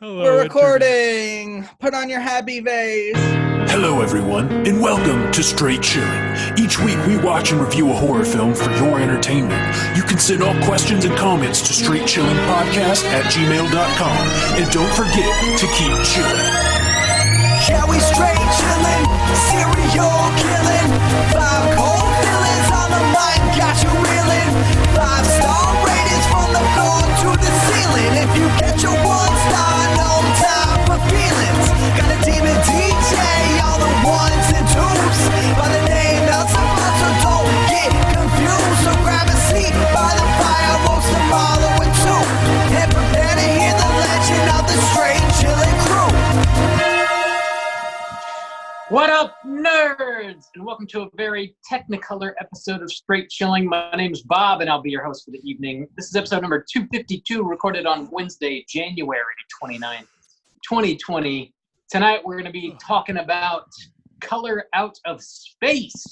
Hello, We're recording. Put on your happy face. Hello, everyone, and welcome to Straight Chilling. Each week, we watch and review a horror film for your entertainment. You can send all questions and comments to straightchillingpodcast@gmail.com. And don't forget to keep chilling. Yeah, we straight chillin', serial killing. 5 cold villains on the mic, got you reeling. 5-star ratings from the floor to the ceiling. If you get your 1 star, no time for feelings. Got a demon DJ, all the 1s and 2s. By the name of someone, so don't get confused. So grab a seat by the fire, roast them all with 2. And prepare to hear the legend of the straight chillin' crew. What up, nerds? And welcome to a very technicolor episode of Straight Chilling. My name's Bob, and I'll be your host for the evening. This is episode number 252, recorded on Wednesday, January 29th, 2020. Tonight, we're going to be talking about Color Out of Space.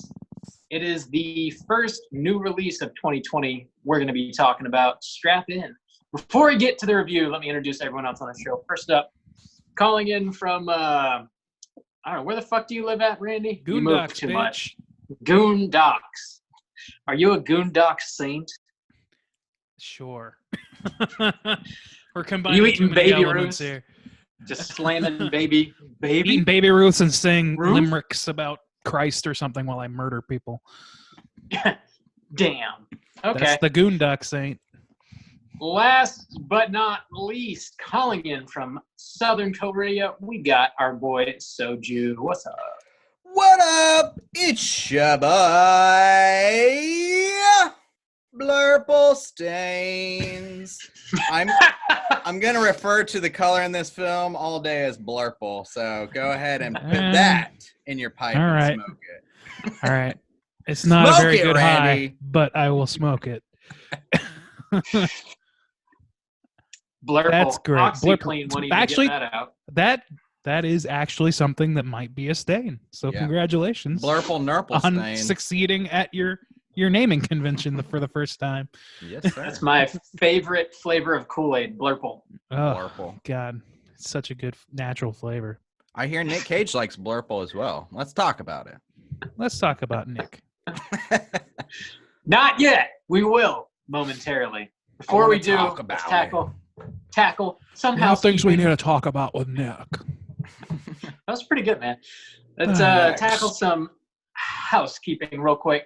It is the first new release of 2020 we're going to be talking about. Strap in. Before we get to the review, let me introduce everyone else on the show. First up, calling in from... I don't know, where the fuck do you live at, Randy? Goondocks, you moved too bitch. much. Goondocks. Are you a Goondocks saint? Sure. We're combining You eating too many Baby elements Ruths? here. Just slamming baby. Eating Baby Ruths and saying Ruth? limericks about Christ or something while I murder people. Damn. Okay. That's the Goondock saint. Last but not least, calling in from Southern Korea, we got our boy Soju. What's up? What up? It's your boy, Blurple Stains. I'm gonna refer to the color in this film all day as Blurple. So go ahead and put that in your pipe All and right. smoke it. All right. It's not Smoke a very it, good Randy. high, but I will smoke it. Blurple. That's great. OxyClean, when you Actually, get that out. That is actually something that might be a stain. So Yeah. congratulations Blurple Nurple on Stain. succeeding at your naming convention for the first time. Yes, sir. That's my favorite flavor of Kool-Aid, Blurple. Oh, Blurple. God. It's such a good natural flavor. I hear Nic Cage likes Blurple as well. Let's talk about it. Let's talk about Nick. Not yet. We will momentarily. Before we do, talk about let's tackle somehow. Things we need to talk about with Nick. That was pretty good, man. Let's Thanks. tackle some housekeeping real quick.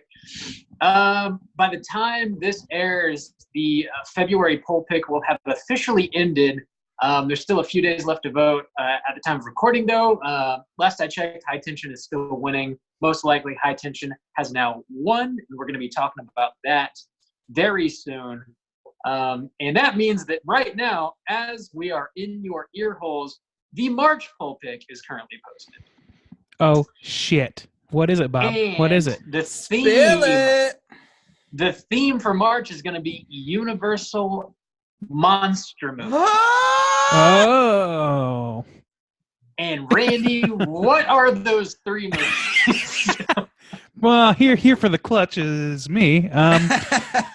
By the time this airs, the February poll pick will have officially ended. There's still a few days left to vote. At the time of recording, though, last I checked, High Tension is still winning. Most likely, High Tension has now won, and we're going to be talking about that very soon. And that means that right now, as we are in your ear holes, the March poll pick is currently posted. Oh, shit. What is it, Bob? What is it? The Spill it. The theme for March is going to be Universal Monster Movie. Oh. And Randy, what are those 3 movies? Well, here for the clutch is me.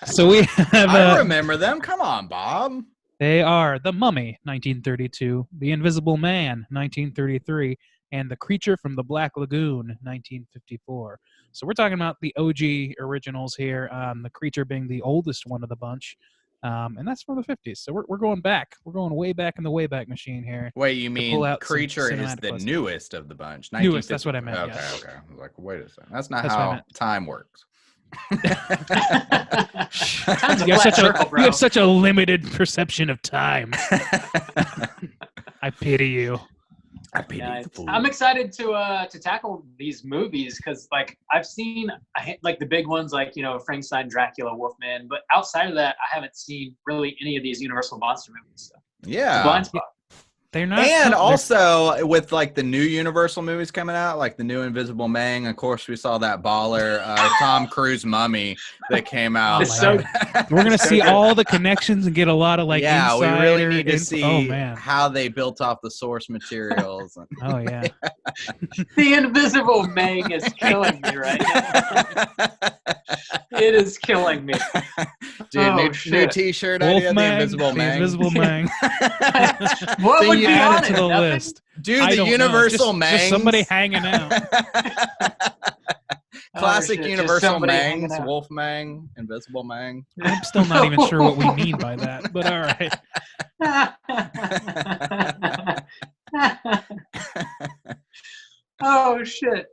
So we have... I remember them. Come on, Bob. They are The Mummy, 1932, The Invisible Man, 1933, and The Creature from the Black Lagoon, 1954. So we're talking about the OG originals here, The Creature being the oldest one of the bunch, and that's from the 50s. So we're going back. We're going way back in the Wayback Machine here. Wait, you mean pull out some Creature is cinematic the lessons. newest of the bunch? Newest, that's what I meant, Okay, yes. okay. I was like, wait a second. That's not That's what I how meant. time works. Time's a You have, flat circle, bro. you have such a limited perception of time. I pity you. I pity Yeah, the fool. I'm excited to tackle these movies because, like, I've seen like the big ones, like Frankenstein, Dracula, Wolfman, but outside of that, I haven't seen really any of these Universal monster movies. So. Yeah. Blind spot. They're not. And they're- also with like the new Universal movies coming out, like the new Invisible Man. Of course, we saw that baller Tom Cruise Mummy that came out. It's so- we're gonna see all the connections and get a lot of like. yeah, we really insider need to info. see Oh man. how they built off the source materials. Oh yeah. The Invisible Man is killing me right now. It is killing me. Dude, Oh, new shit. T-shirt idea, the Wolfman, Invisible the Man. Invisible Man. What would The you be add on it to it, the nothing? list. Do I the don't know. Universal Just somebody Mangs. hanging out. Classic Oh, shit, just Universal somebody hanging Mangs, out. Wolf Mang, Invisible Mang. I'm still not even sure what we mean by that, but all right. Oh shit!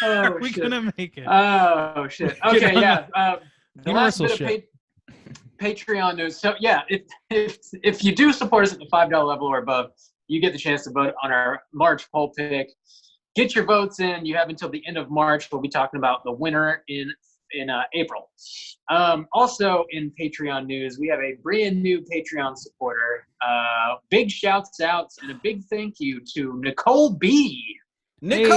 Oh Are we shit! gonna make it? Oh shit! Get Okay, on yeah. The last Universal bit shit. of Patreon news. So yeah, if you do support us at the $5 level or above, you get the chance to vote on our March poll pick. Get your votes in. You have until the end of March. We'll be talking about the winner in April. Also in Patreon news, we have a brand new Patreon supporter. Big shouts outs and a big thank you to Nicole B. Nicole!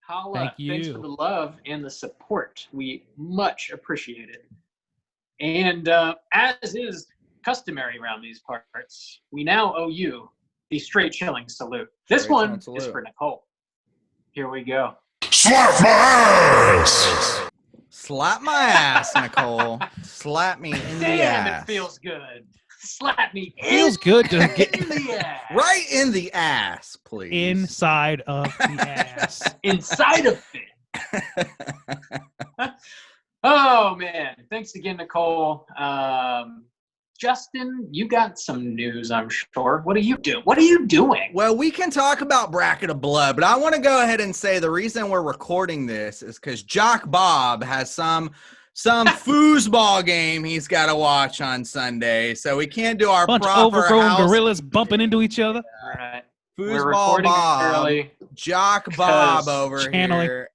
Holla. Thank Thanks you. for the love and the support. We much appreciate it. And as is customary around these parts, we now owe you the straight chilling salute. This Straight one chilling salute. is for Nicole. Here we go. Slap my ass! Slap my ass, Nicole. Slap me in the Damn, ass. it feels good. Slap me Feels good to get in the ass. Right in the ass, please. inside of the ass. Inside of it. Oh, man. Thanks again, Nicole. Justin, you got some news, I'm sure. What are you doing? What are you doing? Well, we can talk about Bracket of Blood, but I want to go ahead and say the reason we're recording this is because Jock Bob has some foosball game he's got to watch on Sunday, so we can't do our Bunch of proper overgrown house gorillas bumping into each other. All right. foosball We're recording Bob, early. Jock Bob because over channeling- here.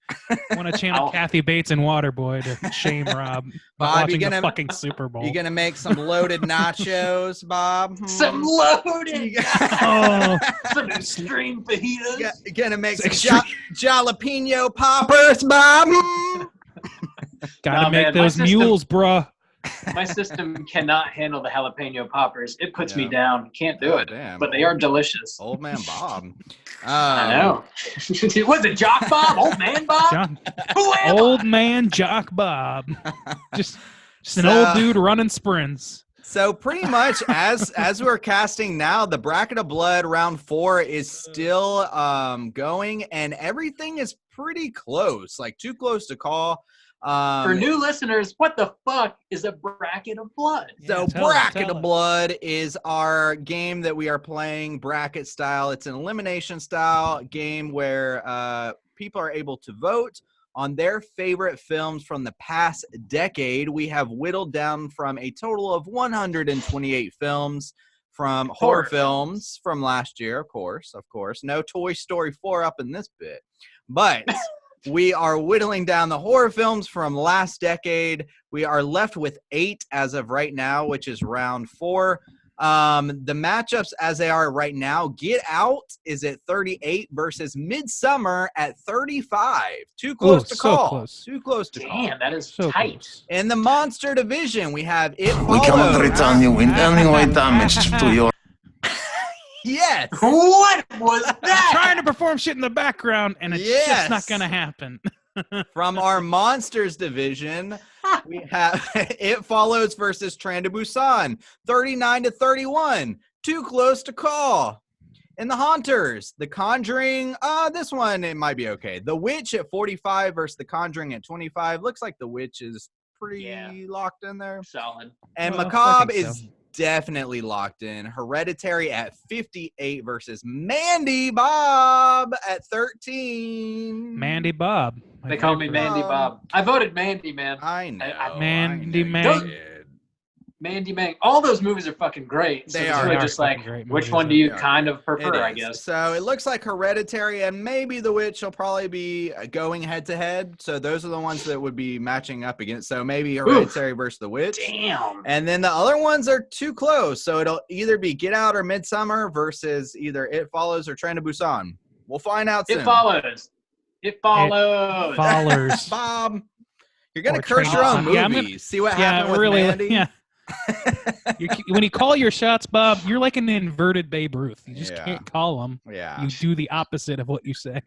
Want to channel Ow. Kathy Bates and Waterboy to shame Rob Bob, you watching gonna- the fucking Super Bowl. You gonna make some loaded nachos, Bob? Some loaded, Oh, some extreme fajitas. You gonna make some Extreme- jalapeno poppers, Bob? gotta Nah, make man, my those system- mules, bruh. My system cannot handle the jalapeno poppers. It puts me Yeah. down. Can't do it. Damn. But they are delicious. Old man Bob. I know. Was it Jock Bob? Old man Bob? John, Who am old man Jock Bob. Just an So- old dude running sprints. So pretty much as we're casting now, the Bracket of Blood round 4 is still going, and everything is pretty close, like too close to call. For new listeners, what the fuck is a bracket of blood? So Yeah, tell Bracket us. of Blood is our game that we are playing bracket style. It's an elimination style game where people are able to vote on their favorite films from the past decade. We have whittled down from a total of 128 films from horror films from last year, of course. No Toy Story 4 up in this bit. But we are whittling down the horror films from last decade. We are left with 8 as of right now, which is round 4. The matchups as they are right now, Get Out is at 38 versus Midsummer at 35. Too close to so call. close. Too close to call. Damn, that is So tight. close. In the monster division, we have It We cannot Follows. return you with any way damage to your Yes. What was that? Trying to perform shit in the background, and it's Yes. just not gonna happen. From our monsters division, we have It Follows versus Train to Busan, 39 to 31. Too close to call. In the Haunters, The Conjuring, this one, it might be okay. The Witch at 45 versus The Conjuring at 25. Looks like The Witch is pretty Yeah. locked in there. Solid. And Well, I Macabre think is definitely locked in. Hereditary at 58 versus Mandy Bob at 13. Mandy Bob. my They call me favorite. Mandy Bob. I voted Mandy, man. I know. Mandy I know you Man. did. Mandy Mang. All those movies are fucking great. So They it's are. really They are just like, fucking great which movies, one do yeah. you They are. kind of It prefer, I is. guess? So it looks like Hereditary and maybe The Witch will probably be going head to head. So those are the ones that would be matching up against. So maybe Hereditary versus The Witch. Damn. And then the other ones are too close. So it'll either be Get Out or Midsummer versus either It Follows or Train to Busan. We'll find out soon. It follows. It follows. Followers. Bob, you're going to Or curse Train your to own Busan. Yeah, I'm movies. See what Yeah, happened with really. Mandy? Yeah. When you call your shots, Bob, you're like an inverted Babe Ruth. You just Yeah. can't call them. Yeah. You do the opposite of what you say.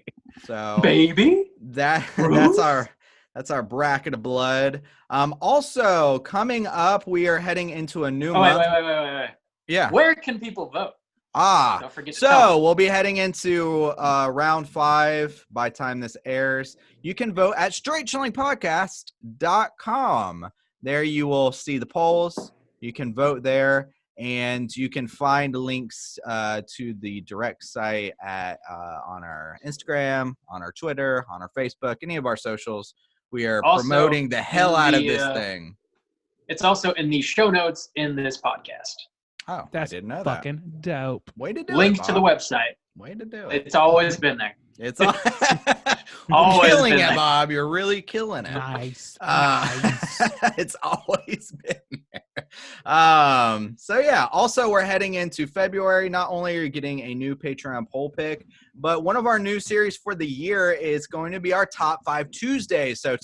So Baby? that's Ruth? our bracket of blood. Also coming up, we are heading into a new Oh, wait, month. wait. Yeah. Where can people vote? Don't forget to tell So them. we'll be heading into round 5 by the time this airs. You can vote at straightchillingpodcast.com. There you will see the polls. You can vote there, and you can find links to the direct site at on our Instagram, on our Twitter, on our Facebook, any of our socials. We are Also, promoting the hell out of the, this thing. It's also in the show notes in this podcast. Oh, That's I didn't know fucking dope. that. Way to do Link it, to the Bob. website. Way to do it. It's always been there. It's all Always killing been it, there. Bob. You're really killing it. Nice. It's always been there. So yeah. Also, we're heading into February. Not only are you getting a new Patreon poll pick, but one of our new series for the year is going to be our top 5 Tuesdays. So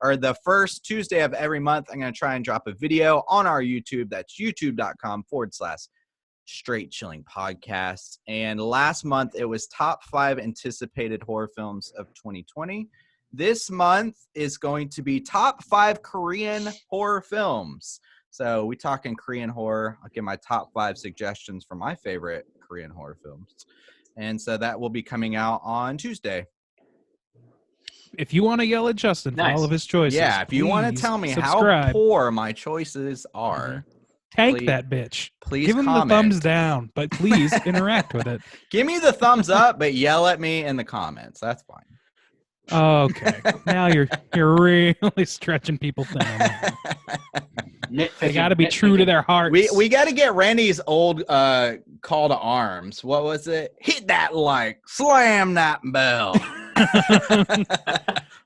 the first Tuesday of every month, I'm going to try and drop a video on our YouTube. That's youtube.com/Straight Chilling Podcasts. And last month, it was top 5 anticipated horror films of 2020. This month is going to be top 5 Korean horror films. So we talking Korean horror. I'll give my top 5 suggestions for my favorite Korean horror films. And so that will be coming out on Tuesday. If you want to yell at Justin for Nice. all of his choices, Yeah, if you want to please tell me subscribe. how poor my choices are, Tank please- that bitch. please Give him comment. the thumbs down, but please interact with it. Give me the thumbs up, but yell at me in the comments. That's fine. Okay, now you're really stretching people thin. on that one. They Nitpicking, got to be true to nitpicking. their hearts. We got to get Randy's old call to arms. What was it? Hit that like, slam that bell.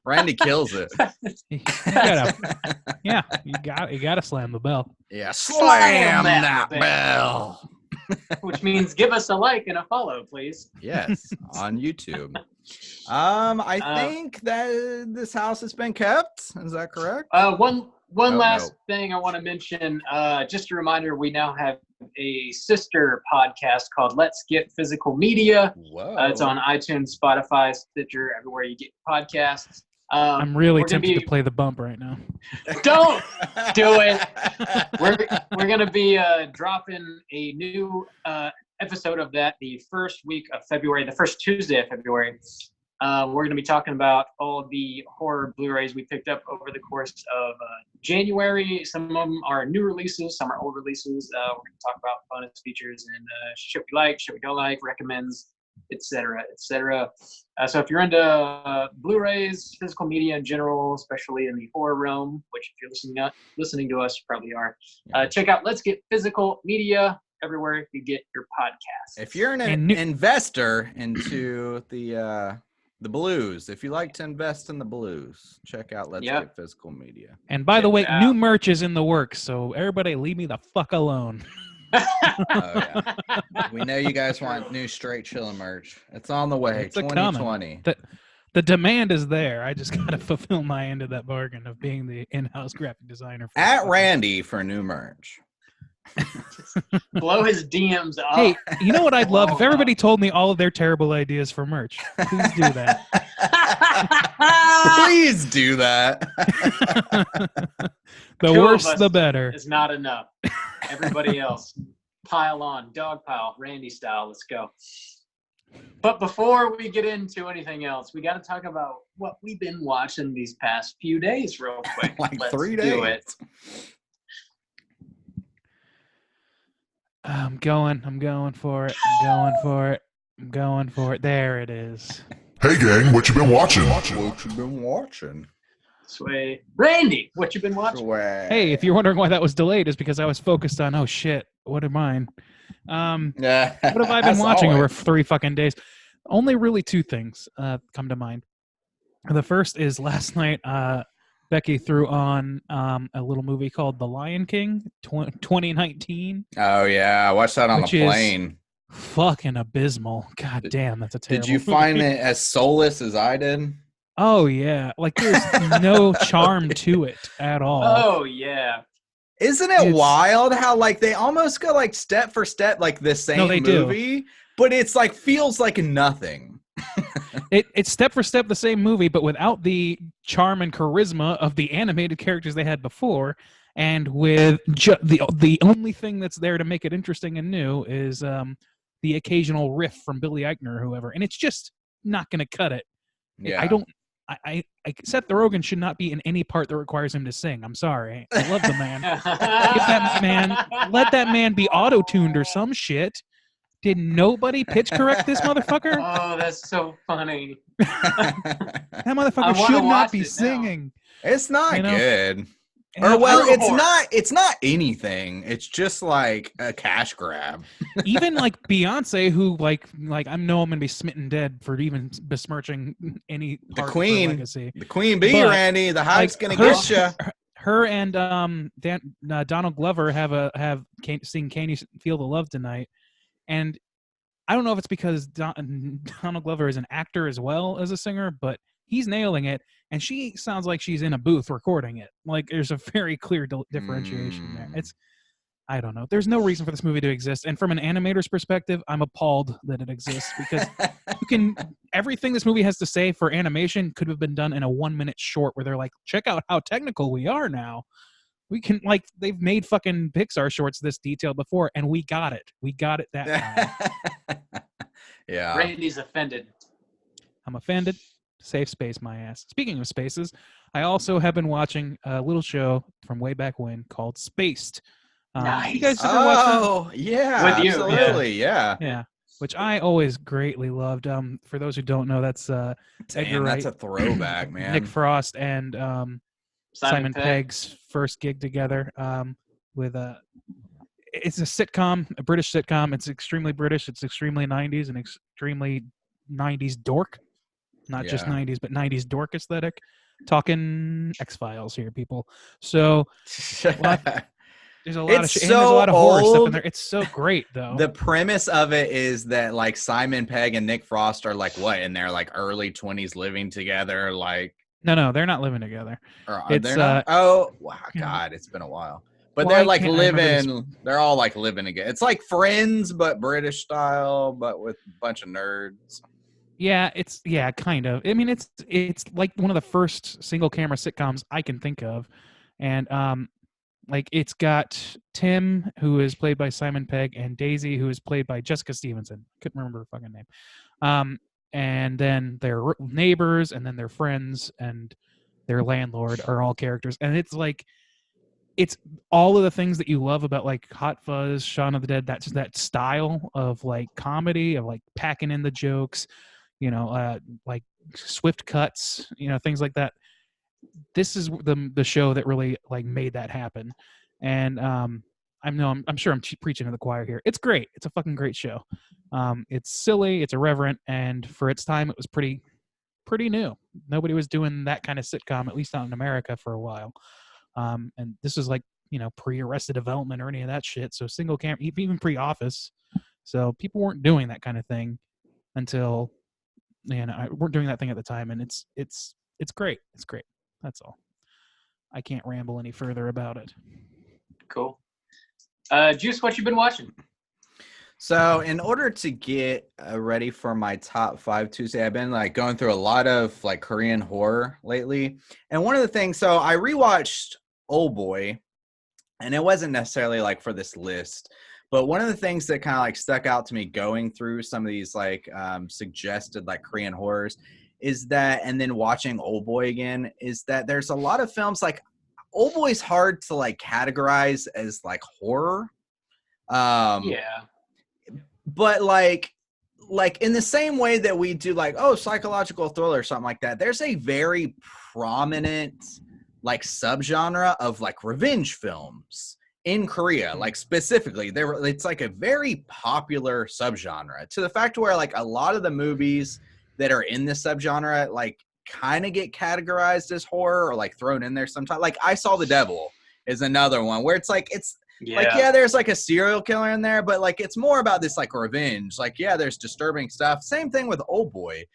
Randy kills it. you gotta slam the bell. Yeah, slam that that bell. Which means give us a like and a follow, please. Yes, on YouTube. I think that this house has been kept. Is that correct? One Oh, last no. thing I want to mention. Just a reminder, we now have a sister podcast called Let's Get Physical Media. Whoa. It's on iTunes, Spotify, Stitcher, everywhere you get podcasts. I'm really we're gonna tempted be- to play the bump right now. Don't do it. We're gonna be dropping a new episode of that the first week of February, the first Tuesday of February. We're gonna be talking about all the horror Blu-rays we picked up over the course of January. Some of them are new releases, some are old releases. We're gonna talk about bonus features and shit we like, shit we don't like, recommends, etc., etc. So if you're into Blu-rays, physical media in general, especially in the horror realm, which if you're listening to us, you probably are, check out Let's Get Physical Media everywhere you get your podcasts. If you're an investor into the blues, if you like to invest in the blues, check out Let's Yep. Get Physical Media. And by the Check way, it out. new merch is in the works, so everybody leave me the fuck alone. Oh, yeah. We know you guys want new Straight Chillin' merch. It's on the way. It's a-coming. 2020. The demand is there. I just gotta fulfill my end of that bargain of being the in-house graphic designer. For At Randy for new merch. Blow his DMs up. Hey, you know what I'd love? If Blow everybody told me all of their terrible ideas for merch. Please do that. Please do that. The Two of worse, us the better. It's not enough. Everybody else, pile on, dog pile, Randy style. Let's go. But before we get into anything else, we got to talk about what we've been watching these past few days, real quick. Like Let's 3 do days. it. I'm going for it. I'm going for it. There it is. Hey gang, what you been watching? What you been watching? Sway, Randy, what you been watching? Hey, if you're wondering why that was delayed, is because I was focused on, oh shit, what am mine? Yeah. What have I been watching over 3 fucking days? Only really 2 things come to mind. The first is last night, Becky threw on a little movie called The Lion King 2019. Oh yeah, I watched that on the Which is plane. Fucking abysmal. God damn, that's a terrible Did you find it as soulless as I did? Oh yeah, like there's no charm to it at all. Oh yeah. Isn't it It's- wild how like they almost go like step for step like the same they do. movie, but it's like feels like nothing. It's step for step the same movie, but without the charm and charisma of the animated characters they had before. and with the only thing that's there to make it interesting and new is the occasional riff from Billy Eichner or whoever, and it's just not going to cut it. Yeah. I don't. I Seth Rogen should not be in any part that requires him to sing. I'm sorry. I love the man. Let that man be auto-tuned or some shit. Did nobody pitch correct this motherfucker? Oh, that's so funny. That motherfucker should not be singing. It's not good. And Or well, it's not anything. It's just like a cash grab. Even like Beyonce, who like I know I'm gonna be smitten dead for even besmirching any part of her legacy. The Queen Bee, but, Randy. The hype's gonna get you. Her and Donald Glover have seen "Can You Feel the Love Tonight," and I don't know if it's because Donald Glover is an actor as well as a singer, but he's nailing it. And she sounds like she's in a booth recording it. Like there's a very clear differentiation there. I don't know. There's no reason for this movie to exist. And from an animator's perspective, I'm appalled that it exists because everything this movie has to say for animation could have been done in a 1-minute short where they're like, check out how technical we are now. We can they've made fucking Pixar shorts this detailed before, and we got it. We got it that time. Yeah. Randy's offended. I'm offended. Safe space, my ass. Speaking of spaces, I also have been watching a little show from way back when called Spaced. Nice. You guys ever watch that? Oh, yeah. With you, absolutely, yeah. Yeah. Which I always greatly loved. For those who don't know, that's Edgar Wright. That's a throwback, man. Nick Frost and Simon Pegg's first gig together. With it's a sitcom, a British sitcom. It's extremely British. It's extremely 90s and extremely 90s dork. Not just 90s, but 90s dork aesthetic. Talking X-Files here, people. So there's a lot there's a lot of horror stuff in there. It's so great, though. The premise of it is that like Simon Pegg and Nick Frost are like what in their like early 20s living together, like. No, they're not living together. It's not? Oh, wow, God, it's been a while. But they're like living. They're all like living together. It's like Friends, but British style, but with a bunch of nerds. Yeah, it's kind of. I mean, it's like one of the first single camera sitcoms I can think of, and like it's got Tim, who is played by Simon Pegg, and Daisy, who is played by Jessica Stevenson. Couldn't remember her fucking name. And then their neighbors, and then their friends, and their landlord are all characters, and it's like. It's all of the things that you love about like Hot Fuzz, Shaun of the Dead. That's that style of like comedy, of like packing in the jokes, like swift cuts, things like that. This is the show that really like made that happen. And I'm sure I'm preaching to the choir here. It's great. It's a fucking great show. It's silly. It's irreverent, and for its time, it was pretty new. Nobody was doing that kind of sitcom, at least not in America, for a while. And this is like, pre-Arrested Development or any of that shit. So single camera, even pre-Office. So people weren't doing that kind of thing until, weren't doing that thing at the time. And it's great. It's great. That's all. I can't ramble any further about it. Cool. Juice, what you been watching? So in order to get ready for my top 5 Tuesday, I've been like going through a lot of like Korean horror lately. And one of the things, so I rewatched Old Boy, and it wasn't necessarily like for this list, but one of the things that kind of like stuck out to me going through some of these like suggested like Korean horrors is that, and then watching Old Boy again, is that there's a lot of films like Old Boy's hard to like categorize as like horror. Yeah. But like in the same way that we do like, psychological thriller or something like that, there's a very prominent like subgenre of like revenge films in Korea, like specifically it's like a very popular subgenre to the fact where like a lot of the movies that are in this subgenre like kind of get categorized as horror or like thrown in there sometimes. Like I Saw the Devil is another one where it's like, there's like a serial killer in there, but like it's more about this like revenge. Like, there's disturbing stuff. Same thing with Old Boy.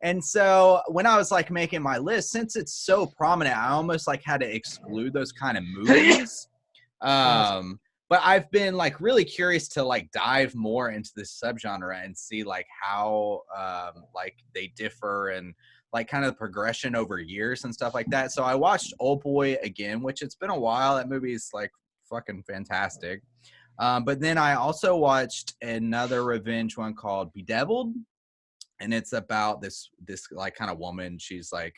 And so when I was like making my list, since it's so prominent, I almost like had to exclude those kind of movies. But I've been like really curious to like dive more into this subgenre and see like how like they differ and like kind of the progression over years and stuff like that. So I watched Old Boy again, which it's been a while. That movie is like fucking fantastic. But then I also watched another revenge one called Bedeviled. And it's about this like kind of woman. She's like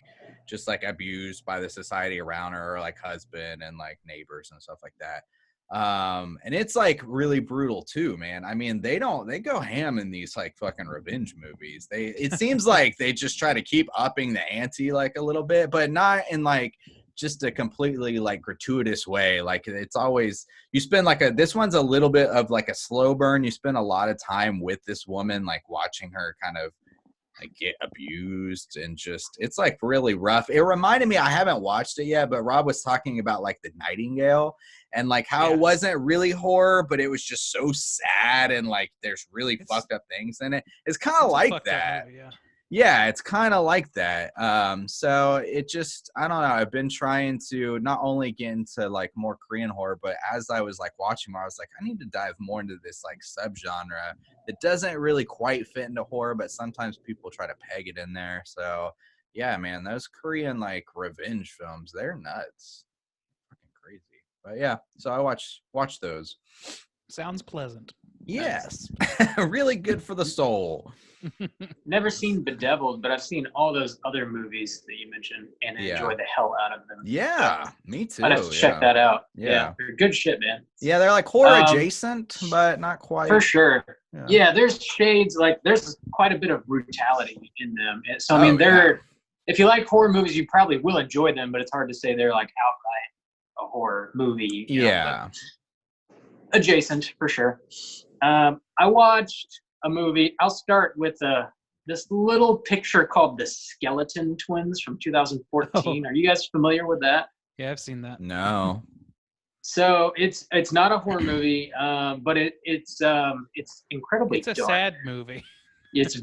just like abused by the society around her, like husband and like neighbors and stuff like that. And it's like really brutal too, man. I mean, they go ham in these like fucking revenge movies. It seems like they just try to keep upping the ante like a little bit, but not in like just a completely like gratuitous way. Like it's always, you spend like this one's a little bit of like a slow burn. You spend a lot of time with this woman, like watching her kind of like get abused, and just it's like really rough. It reminded me, I haven't watched it yet, but Rob was talking about like The Nightingale and like how it wasn't really horror, but it was just so sad, and like there's really fucked up things in it. It's kind of like that. Movie, yeah, it's kind of like that. So it just, I don't know. I've been trying to not only get into like more Korean horror, but as I was like watching more, I was like, I need to dive more into this like subgenre. It doesn't really quite fit into horror, but sometimes people try to peg it in there. So yeah, man, those Korean like revenge films, they're nuts. Fucking crazy. But yeah, so I watch those. Sounds pleasant. Yes. Really good for the soul. Never seen Bedeviled, but I've seen all those other movies that you mentioned and enjoy the hell out of them. Yeah, me too. I'd have to check that out. Yeah. They're good shit, man. Yeah, they're like horror adjacent, but not quite. For sure. Yeah, there's shades, like there's quite a bit of brutality in them. So I mean, if you like horror movies, you probably will enjoy them, but it's hard to say they're like outright a horror movie. You know, adjacent for sure. I watched a movie. I'll start with this little picture called The Skeleton Twins from 2014. Are you guys familiar with that? Yeah, I've seen that. No. So it's not a horror movie, but it's incredibly dark. It's a sad movie. It's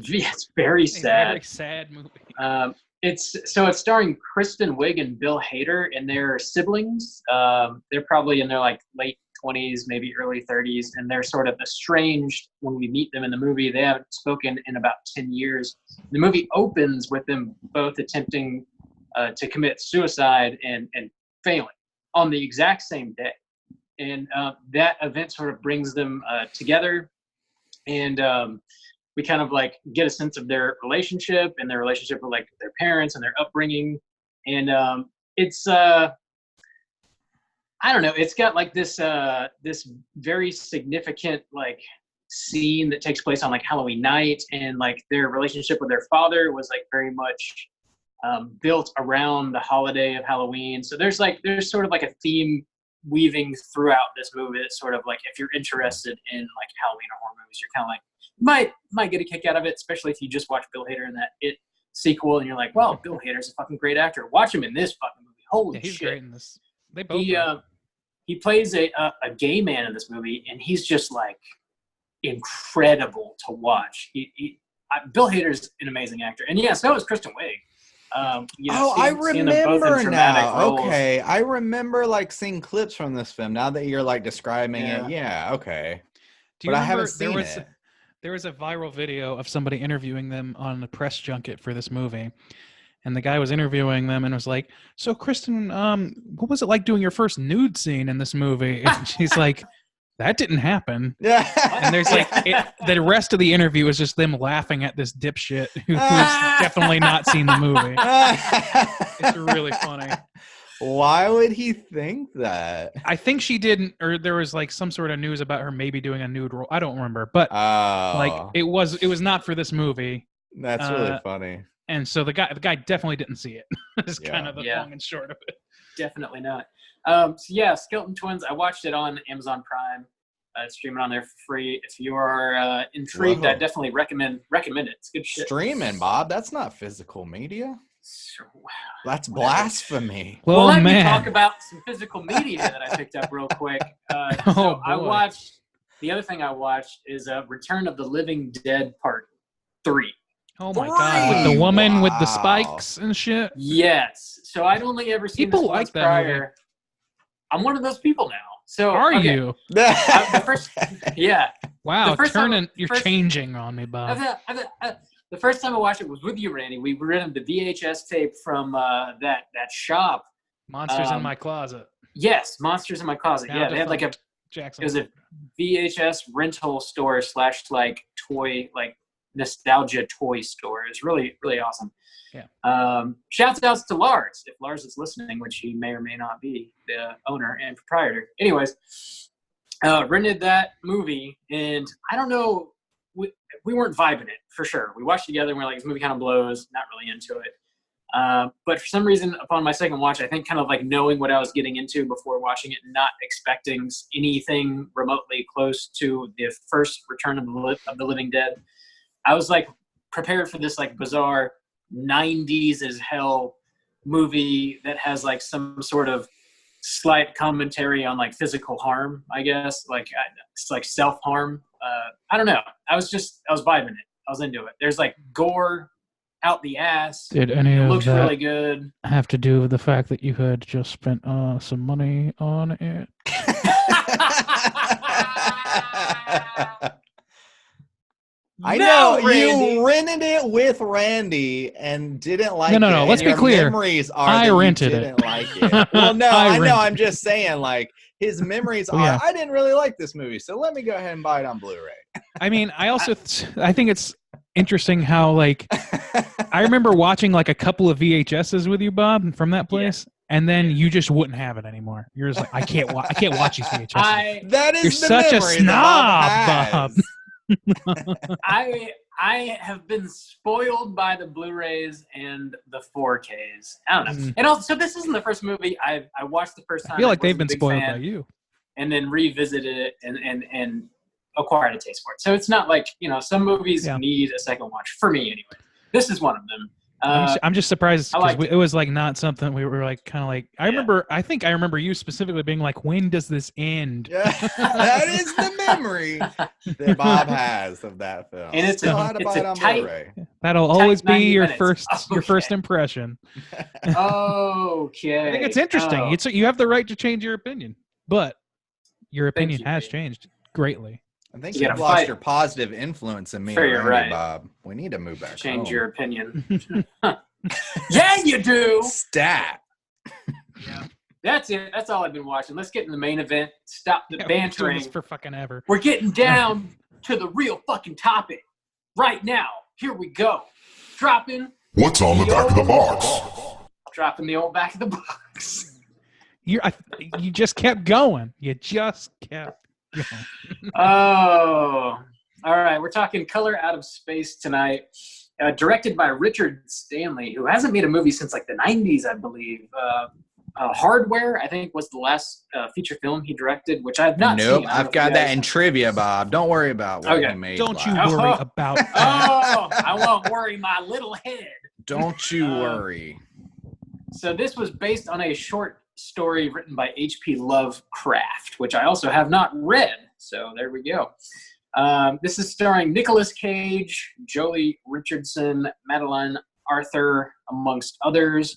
very sad. Very sad movie. It's starring Kristen Wiig and Bill Hader, and they're siblings. They're probably in their like late 20s, maybe early 30s, and they're sort of estranged when we meet them in the movie. They haven't spoken in about 10 years. The movie opens with them both attempting to commit suicide and failing on the exact same day. And that event sort of brings them together, and we kind of like get a sense of their relationship and their relationship with like their parents and their upbringing. And it's I don't know. It's got like this this very significant like scene that takes place on like Halloween night, and like their relationship with their father was like very much built around the holiday of Halloween. So there's sort of like a theme weaving throughout this movie. It's sort of like if you're interested in like Halloween or horror movies, you're kind of like might get a kick out of it, especially if you just watch Bill Hader in that It sequel and you're like, well, Bill Hader's a fucking great actor. Watch him in this fucking movie. Holy he's shit. Great in this. They both he plays a gay man in this movie, and he's just like incredible to watch. Bill Hader's an amazing actor, and so is Kristen Wiig. I remember now. Okay, I remember like seeing clips from this film. Now that you're like describing it, okay. Do you remember I haven't seen it. There was a viral video of somebody interviewing them on the press junket for this movie. And the guy was interviewing them and was like, so Kristen, what was it like doing your first nude scene in this movie? And she's like, that didn't happen. Yeah. And there's like, the rest of the interview was just them laughing at this dipshit who's definitely not seen the movie. It's really funny. Why would he think that? I think she didn't, or there was like some sort of news about her maybe doing a nude role. I don't remember, but like it was not for this movie. That's really funny. And so the guy definitely didn't see it. It's kind of the long and short of it. Definitely not. Skeleton Twins. I watched it on Amazon Prime. It's streaming on there for free. If you are intrigued, I definitely recommend it. It's good shit. Streaming, Bob. That's not physical media. That's blasphemy. Well, let me talk about some physical media that I picked up real quick. I watched. The other thing I watched is Return of the Living Dead Part 3. Oh my God! With the woman with the spikes and shit. Yes. So I'd only ever seen people this like that prior. Movie. I'm one of those people now. So are you? The first, Wow, you're changing on me, Bob. the first time I watched it was with you, Randy. We rented the VHS tape from that shop. Monsters in My Closet. Yes, Monsters in My Closet. Now yeah, they had like Jackson. it was a VHS rental store / like toy, like nostalgia toy store. It was really, really awesome. Yeah. Shouts outs to Lars, if Lars is listening, which he may or may not be, the owner and proprietor. Anyways, rented that movie, and I don't know, we weren't vibing it for sure. We watched together and we're like, this movie kind of blows, not really into it. But for some reason, upon my second watch, I think kind of like knowing what I was getting into before watching it, and not expecting anything remotely close to the first Return of the Living Dead, I was like prepared for this like bizarre 90s as hell movie that has like some sort of slight commentary on like physical harm, I guess, like it's like self-harm. I don't know. I was vibing it. I was into it. There's like gore out the ass. Did any it of looks that really good. have to do with the fact that you had just spent some money on it? I No, know Randy. you rented it with Randy and didn't like No, it. no. and Let's be your clear. Memories are I that rented you it. didn't like it. Well, no, I I rented know. I'm it. just saying, like his memories Oh, are. yeah. I didn't really like this movie, so let me go ahead and buy it on Blu-ray. I mean, I also I think it's interesting how like I remember watching like a couple of VHSs with you, Bob, from that place, and then you just wouldn't have it anymore. You're just like, I can't watch these VHSs. That is You're the such a memory that snob, Bob has. I have been spoiled by the Blu-rays and the 4Ks. I don't know. Mm. And also, this isn't the first movie I watched the first time. I feel like they've wasn't a been big spoiled fan, by you. and then revisited it and acquired a taste for it. So it's not like, some movies need a second watch, for me anyway. This is one of them. I'm just surprised I liked because it was like not something we were like kind of like. I think I remember you specifically being like, "When does this end?" Yeah, that is the memory that Bob has of that film. And it's Still a- had to it's buy a it on tight- Blu-ray. That'll Tight always be 90 your minutes. first Okay. impression. Okay. I think it's interesting. Oh. You have the right to change your opinion, but your Thank opinion you, has Dave. changed greatly. I think You you've gotta lost fight. your positive influence in me, Sure, you're already, right. Bob. We need to move back Change home. your opinion. Yeah, you do. Stat. That's it. That's all I've been watching. Let's get in the main event. Stop the Yeah, we've been doing bantering. this for fucking ever. We're getting down to the real fucking topic right now. Here we go. Dropping What's on the back of the box? Dropping the old back of the box. You just kept going. You just kept going. Oh. All right. We're talking Color Out of Space tonight. Directed by Richard Stanley, who hasn't made a movie since like the 90s, I believe. Hardware, I think, was the last feature film he directed, which I've not Nope, seen. I've got that in trivia, Bob. Don't worry about what Okay. he made. Don't you last. worry about that. Oh, I won't worry my little head. Don't you worry. So this was based on a short story written by H.P. Lovecraft, which I also have not read. So there we go. This is starring Nicolas Cage, Jolie Richardson, Madeline Arthur, amongst others.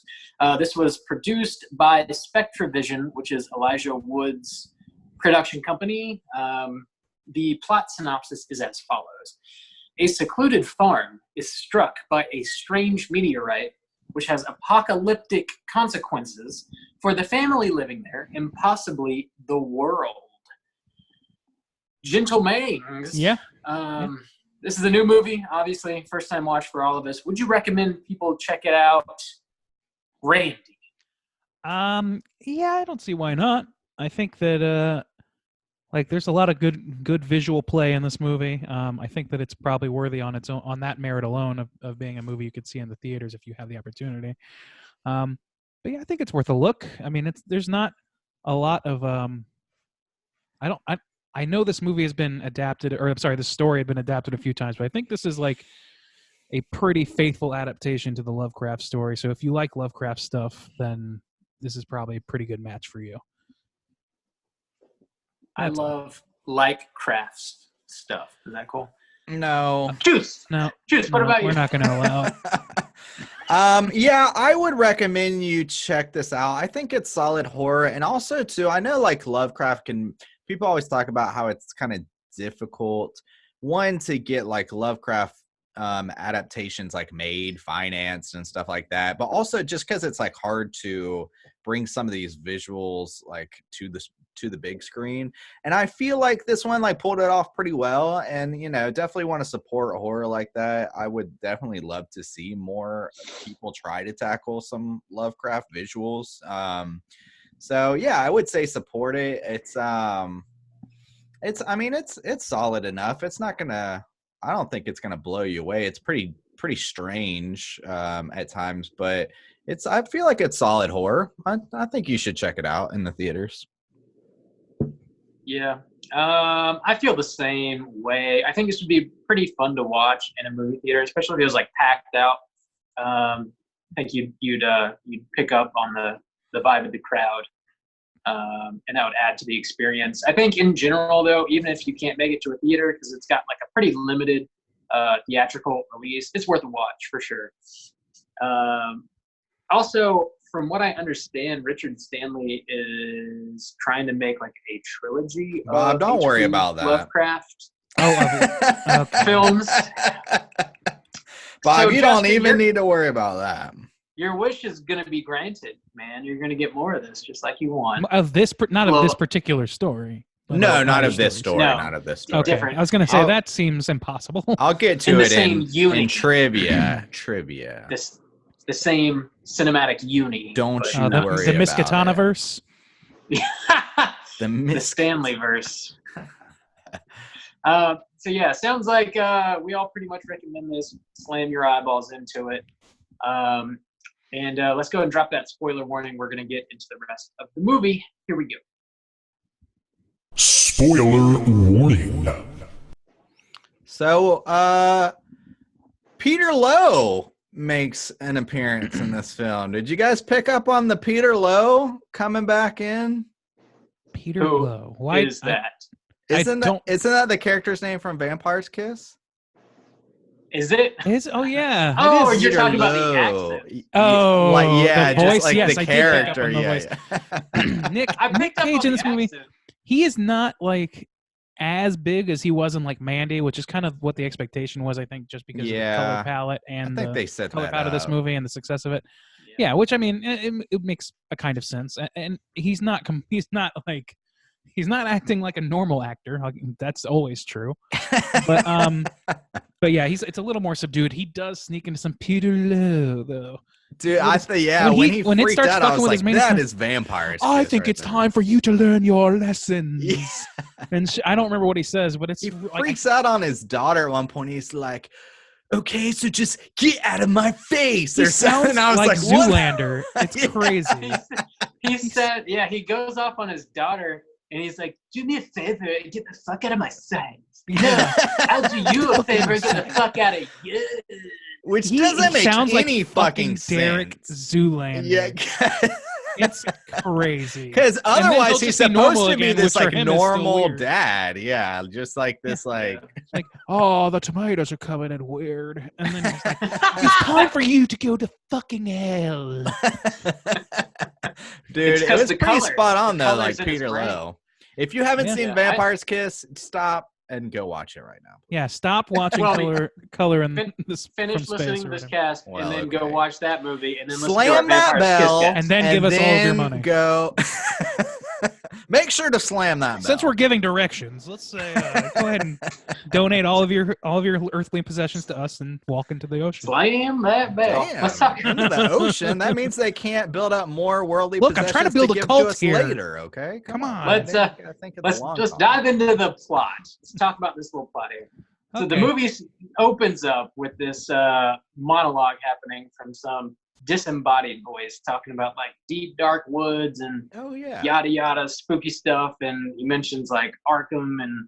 This was produced by Spectravision, which is Elijah Wood's production company. The plot synopsis is as follows. A secluded farm is struck by a strange meteorite which has apocalyptic consequences for the family living there and possibly the world. Gentlemen, Yeah. This is a new movie, obviously, first time watch for all of us. Would you recommend people check it out? Randy. Yeah, I don't see why not. I think that there's a lot of good visual play in this movie. I think that it's probably worthy on its own, on that merit alone of being a movie you could see in the theaters if you have the opportunity. But yeah, I think it's worth a look. I mean, there's not a lot of I know this movie has been adapted, or I'm sorry, the story had been adapted a few times, but I think this is like a pretty faithful adaptation to the Lovecraft story. So if you like Lovecraft stuff, then this is probably a pretty good match for you. I love like crafts stuff. Is that cool? No. Juice. No, Juice, what about you? We're not going to allow. Yeah, I would recommend you check this out. I think it's solid horror, and also too, I know like Lovecraft people always talk about how it's kind of difficult to get like Lovecraft adaptations like made, financed, and stuff like that, but also just because it's like hard to bring some of these visuals like to the big screen. And I feel like this one like pulled it off pretty well, and definitely want to support horror like that. I would definitely love to see more people try to tackle some Lovecraft visuals. So yeah, I would say support it. It's solid enough. It's not gonna, I don't think it's gonna blow you away. It's pretty strange at times, but I feel like it's solid horror. I think you should check it out in the theaters. Yeah. I feel the same way. I think this would be pretty fun to watch in a movie theater, especially if it was like packed out. I think you'd pick up on the vibe of the crowd, and that would add to the experience. I think in general, though, even if you can't make it to a theater because it's got like a pretty limited theatrical release, it's worth a watch for sure. Also, from what I understand, Richard Stanley is trying to make like a trilogy. Bob, don't worry about that. Lovecraft Okay. films. Bob, So, you Justin, don't even need to worry about that. Your wish is going to be granted, man. You're going to get more of this, just like you want. Of this, of this particular story. but No, of not other of this stories. story. No. Not of this story. Okay, Different. I was going to say I'll- that seems impossible. I'll get In to the it same in unit. trivia. The same cinematic uni. Don't but- you the worry the about Miskatonic it. verse. the Stanley verse. So yeah, sounds like we all pretty much recommend this. Slam your eyeballs into it. And let's go and drop that spoiler warning. We're going to get into the rest of the movie. Here we go. Spoiler warning. So, Peter Lowe makes an appearance in this film. Did you guys pick up on the Peter Lowe coming back in? Peter Who Lowe. Why is that? Isn't that the character's name from Vampire's Kiss? Is it? Oh yeah. Oh, it is. you're Peter talking about the Lowe. accent. Oh, like, yeah, the voice. just like Yes, the I did pick up character. on the Yeah. Nick I picked up Cage on in this the movie. accent. He is not like as big as he was in like Mandy, which is kind of what the expectation was, I think, just because of the Yeah. color palette I and think the they set color that palette of this up. movie and the success of it. Yeah, which I mean, it makes a kind of sense. And he's not acting like a normal actor. That's always true. But yeah, it's a little more subdued. He does sneak into some Peter Lowe though. Dude, I think when he when it freaked starts out, I fucking was with his like, main that stuff- is Vampire's I Kiss think right it's there. time for you to learn your lessons. Yeah. And I don't remember what he says, but it's He like, freaks out on his daughter at one point. He's like, okay, so just get out of my face. he Or something. sounds I was like what? Zoolander. It's Yeah. crazy. He said, yeah, he goes off on his daughter and he's like, do me a favor and get the fuck out of my sight. Yeah. I'll do you a favor and get the fuck out of you. Which He doesn't make sounds any like fucking Derek sense. Zoolander. Yeah, It's crazy. because then he'll otherwise he's just be normal supposed to be again, this which for like him is still normal weird. dad. Yeah, just like this like. It's like, oh, the tomatoes are coming in weird. And then he's like, it's time for you to go to fucking hell. Dude, It's it 'cause was the pretty color. spot on The though, color's like in his Peter brain. Lowe. If you haven't Yeah. seen Yeah, Vampire's Kiss, stop and go watch it right now. Yeah, stop watching Well, color in fin- this Finish from listening space to or this whatever. cast Well, and then go okay. watch that movie and then listen to our Slam that Vampire's Kiss bell cast. And then give us all of your then money. Go. Make sure to slam that bell. Since we're giving directions, let's say go ahead and donate all of your earthly possessions to us and walk into the ocean. Slam that bell. Damn, Let's talk. into the ocean. That means they can't build up more worldly Look, I'm trying to possessions build a give cult to us here. later. Okay, Come on. Let's, I think of the Let's long just haul. dive into the plot. Let's talk about this little plot here. So the Okay. movie opens up with this monologue happening from some disembodied voice talking about like deep dark woods and Oh yeah. yada yada spooky stuff, and he mentions like Arkham and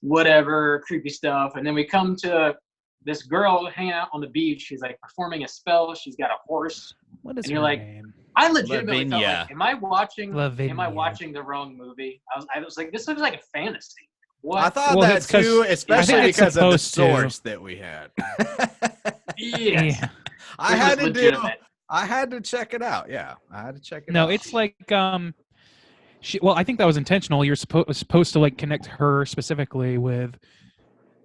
whatever creepy stuff, and then we come to this girl hanging out on the beach. She's like performing a spell. She's got a horse. What is And you're her like, name? I legitimately felt Lavinia. like, am I watching Lavinia. the wrong movie? I was like, this looks like a fantasy. What? I thought Well, that it's 'cause- too, I especially think it's because of the supposed to. source that we had. Yes. Yeah. I It had was to do. legitimate. I had to check it out. Yeah, I had to check it out. No, it's like well, I think that was intentional. You're supposed to like connect her specifically with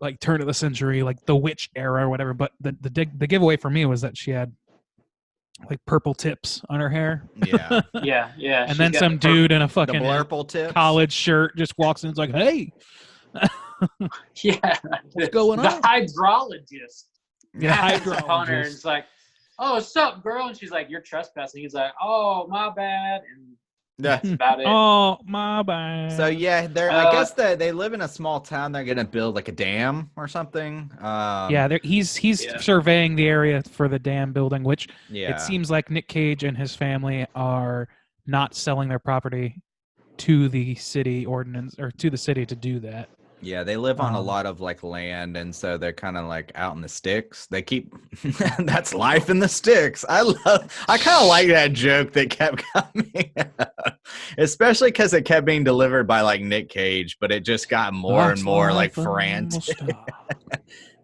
like turn of the century, like the witch era or whatever. But the giveaway for me was that she had like purple tips on her hair. Yeah. Yeah. And then some dude in a The fucking blurple tips. college shirt just walks in and is like, hey, Yeah. what's going The on? hydrologist. Yeah, Passes upon her and hydrologist. it's like, oh, what's up, girl? And she's like, you're trespassing. He's like, oh, my bad. And Yeah. that's about it. Oh, my bad. So yeah, I guess that they live in a small town. They're gonna build like a dam or something. He's Yeah. surveying the area for the dam building, which Yeah. it seems like Nic Cage and his family are not selling their property to the city ordinance or to the city to do that. Yeah, they live on a Um, lot of like land, and so they're kind of like out in the sticks. They keep that's life in the sticks. I kind of like that joke that kept coming, especially because it kept being delivered by like Nic Cage, but it just got more and more like frantic.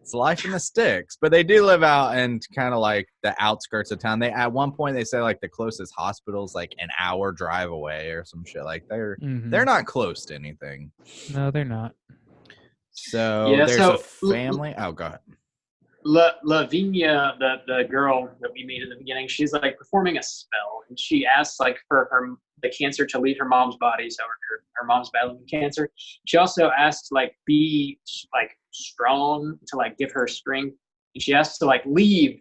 It's life in the sticks, but they do live out in kind of like the outskirts of town. They at one point they say like the closest hospital's like an hour drive away or some shit. Like they're not close to anything. No, they're not. So Yeah, there's so- a family. Oh, go ahead. Lavinia, the girl that we meet in the beginning, she's like performing a spell, and she asks like for the cancer to leave her mom's body. So her mom's battling cancer. She also asks to like be like strong to like give her strength, and she asks to like leave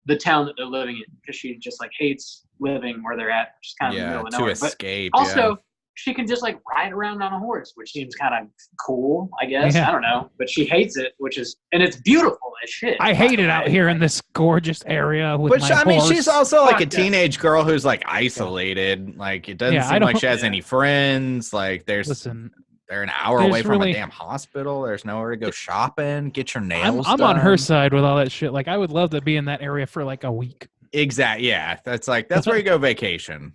the town that they're living in because she just like hates living where they're at, which is kind of in the Yeah, middle of to nowhere. escape. But also, she can just like ride around on a horse, which seems kind of cool, I guess. Yeah. I don't know, but she hates it, and it's beautiful as shit. I by hate the it out way. here in this gorgeous area with But my I mean, horse. she's also like a Fuck yeah. teenage girl who's like isolated. Like it doesn't Yeah, I seem like don't- she has Yeah. any friends. Like Listen, they're an hour there's away from really- a damn hospital. There's nowhere to go shopping. Get your nails. I'm on her done. side with all that shit. Like, I would love to be in that area for like a week. Exactly. Yeah, that's where you go vacation.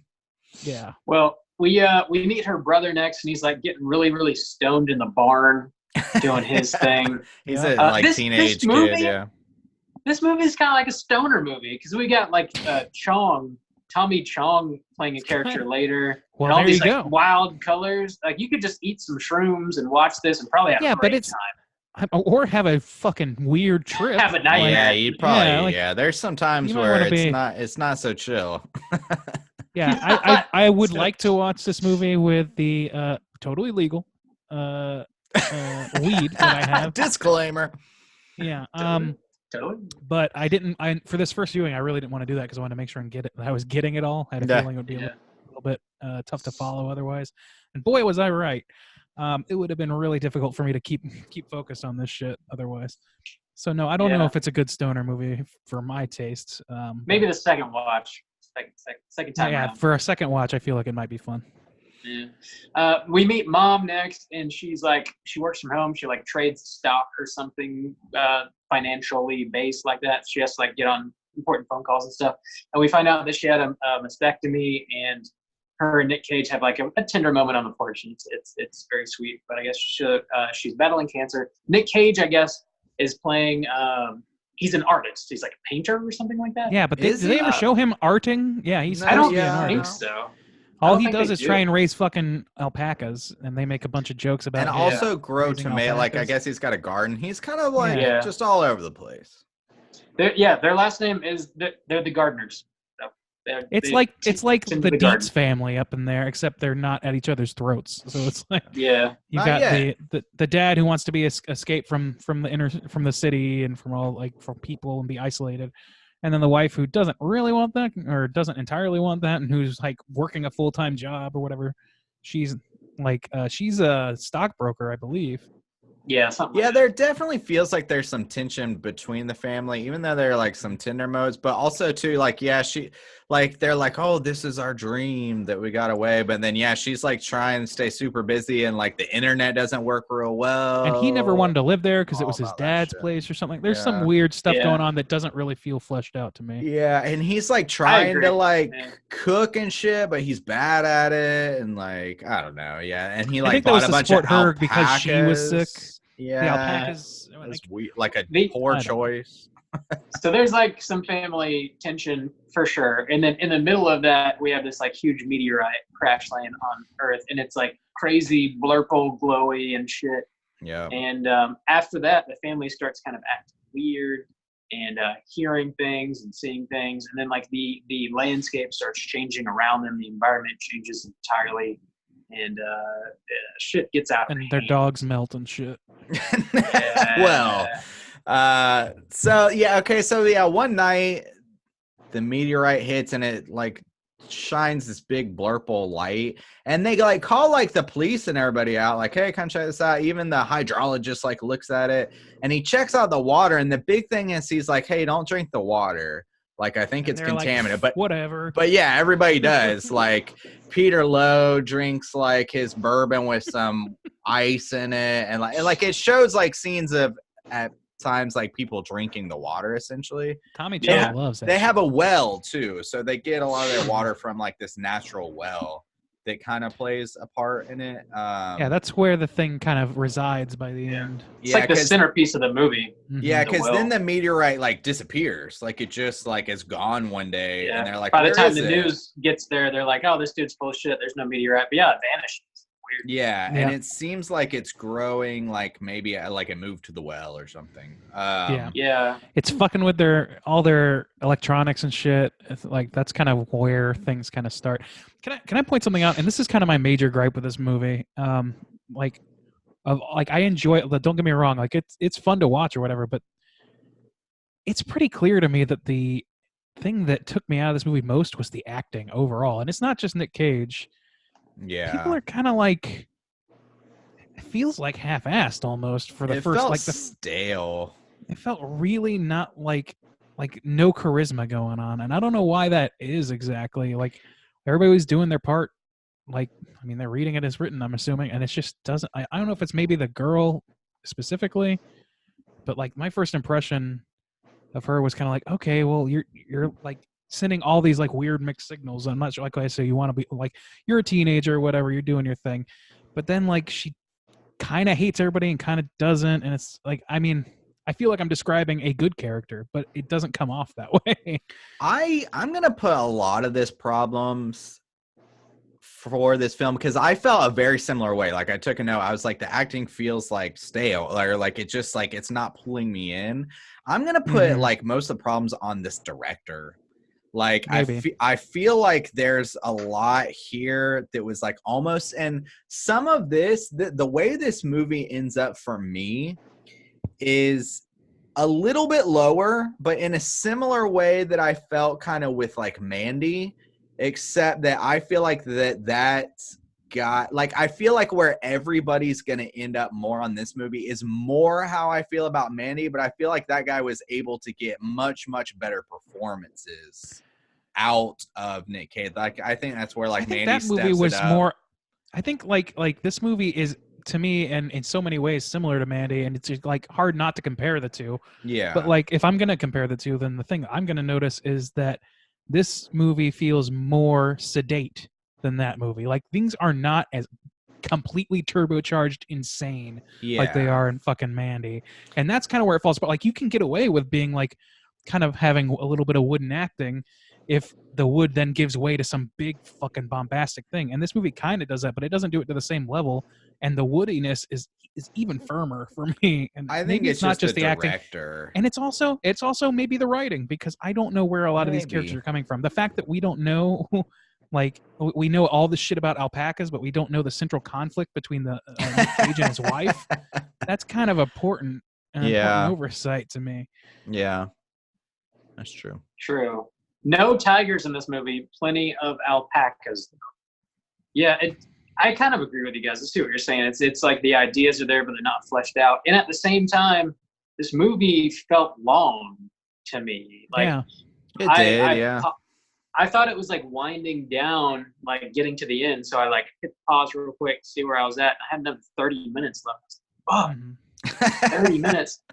Yeah. Well, we meet her brother next, and he's like getting really, really stoned in the barn, doing his thing. He's Yeah. a like This teenage kid. movie- Yeah. This movie is kind of like a stoner movie because we got like Tommy Chong playing a character later. Well, and all there these you like go. wild colors. Like you could just eat some shrooms and watch this and probably have Yeah, a but great it's- time. Or have a fucking weird trip. Have a nightmare. Yeah, you'd probably. Yeah, like- Yeah, there's some times You might where wanna it's not so chill. Yeah, I would So- like to watch this movie with the totally legal weed that I have. Disclaimer. Yeah. Totally. But I didn't. For this first viewing, I really didn't want to do that because I wanted to make sure and get it. I was getting it all. I had a Yeah. feeling it would be Yeah. a little bit tough to follow otherwise. And boy, was I right. It would have been really difficult for me to keep focused on this shit otherwise. So no, I don't know Yeah. if it's a good stoner movie for my tastes. Maybe the second watch, second time yeah, around. for a second watch, I feel like it might be fun. Yeah. We meet mom next, and she's like, she works from home. She like trades stock or something financially based like that. She has to like get on important phone calls and stuff. And we find out that she had a mastectomy, and her and Nic Cage have like a tender moment on the porch. And it's very sweet. But I guess she's battling cancer. Nic Cage, I guess, is playing. He's an artist. He's like a painter or something like that. Yeah, but Is did they he? ever show him arting? Yeah, he's. No, I don't supposed to be an yeah. think artist. so. All don't he think does they is do. try and raise fucking alpacas, and they make a bunch of jokes about And it. also grow Raising tomato. Like I alpacas. guess he's got a garden. He's kind of like Yeah. just all over the place. Their last name is they're the Gardeners. So It's they like tend the to garden. Dietz family up in there, except they're not at each other's throats. So it's like Yeah. you Not got yet. the dad who wants to be escape from the city and from all like from people and be isolated, and then the wife who doesn't really want that or doesn't entirely want that, and who's like working a full-time job or whatever. She's a stockbroker, I believe. Yeah, something. Yeah, like there definitely feels like there's some tension between the family, even though there are like some tender modes, but also too like, yeah, she like they're like, oh, this is our dream that we got away. But then yeah, she's like trying to stay super busy and like the internet doesn't work real well. And he never wanted to live there because it all was his about that dad's shit. place or something. There's Yeah. some weird stuff Yeah. going on that doesn't really feel fleshed out to me. Yeah, and he's like trying agree, to like man. cook and shit, but he's bad at it, and like I don't know, yeah. And he I like think that bought was a to bunch support of her because she was alpacas. sick. Yeah, The alpacas. That's weird, like a The- poor I don't know. choice. So there's like some family tension for sure. And then in the middle of that, we have this like huge meteorite crash land on Earth, and it's like crazy blurple, glowy and shit. Yeah. And after that, the family starts kind of acting weird and hearing things and seeing things. And then like the landscape starts changing around them. The environment changes entirely. And shit gets out of And their hand. dogs melt and shit. Well, one night the meteorite hits and it like shines this big blurple light, and they like call like the police and everybody out, like, hey, come check this out. Even the hydrologist like looks at it and he checks out the water, and the big thing is he's like, hey, don't drink the water. Like, I think it's contaminated, but whatever. But yeah, everybody does. Like Peter Lowe drinks like his bourbon with some ice in it, and like it shows like scenes of at times like people drinking the water essentially. Tommy Chong loves that. They have a well too, so they get a lot of their water from like this natural well that kind of plays a part in it. Yeah, that's where the thing kind of resides by the end. It's like the centerpiece of the movie. Yeah, because then the meteorite like disappears, like it just like is gone one day, and they're like, by the time the it? news gets there, they're like, oh, this dude's full of shit. There's no meteorite, but yeah, it vanishes. Weird. Yeah, and it seems like it's growing, like maybe like it moved to the well or something. Yeah. It's fucking with all their electronics and shit. It's like that's kind of where things kind of start. Can I point something out? And this is kind of my major gripe with this movie. I enjoy it. Don't get me wrong. Like it's fun to watch or whatever, but it's pretty clear to me that the thing that took me out of this movie most was the acting overall, and it's not just Nic Cage. Yeah, people are kind of like, it feels like half-assed almost for the first, like stale. It felt really not like no charisma going on, and I don't know why that is exactly. Like everybody was doing their part. Like, I mean, they're reading it as written, I'm assuming, and it just doesn't. I don't know if it's maybe the girl specifically, but like my first impression of her was kind of like, okay, well, you're like sending all these like weird mixed signals. I'm not sure, like I say, you want to be like, you're a teenager or whatever, you're doing your thing, but then like she kind of hates everybody and kind of doesn't, and it's like, I mean, I feel like I'm describing a good character, but it doesn't come off that way. I'm gonna put a lot of this problems for this film because I felt a very similar way. Like I took a note, I was like, the acting feels like stale, or like it just like it's not pulling me in. I'm gonna put like most of the problems on this director. Like I feel like there's a lot here that was like almost, and some of this, the way this movie ends up for me is a little bit lower, but in a similar way that I felt kind of with like Mandy, except that I feel like that got like, I feel like where everybody's going to end up more on this movie is more how I feel about Mandy, but I feel like that guy was able to get much, much better performances out of Nic Cage. Like I think that's where like Mandy that movie was up. More. I think like this movie is to me and in so many ways similar to Mandy, and it's just like hard not to compare the two. Yeah. But like if I'm gonna compare the two, then the thing I'm gonna notice is that this movie feels more sedate than that movie. Like things are not as completely turbocharged insane like they are in fucking Mandy, and that's kind of where it falls. But like you can get away with being like kind of having a little bit of wooden acting if the wood then gives way to some big fucking bombastic thing. And this movie kind of does that, but it doesn't do it to the same level. And the woodiness is even firmer for me. And I think maybe it's not just the acting. And it's also maybe the writing, because I don't know where a lot of these characters are coming from. The fact that we don't know, like we know all this shit about alpacas, but we don't know the central conflict between the Nic Cage and his wife. That's kind of important. Important oversight to me. Yeah, that's true. True. No tigers in this movie, plenty of alpacas. Yeah, I kind of agree with you guys. I see what you're saying. It's like the ideas are there, but they're not fleshed out. And at the same time, this movie felt long to me. Like, it did. I thought it was like winding down, like getting to the end. So I like hit pause real quick, see where I was at. I had another 30 minutes left. Oh, 30 minutes.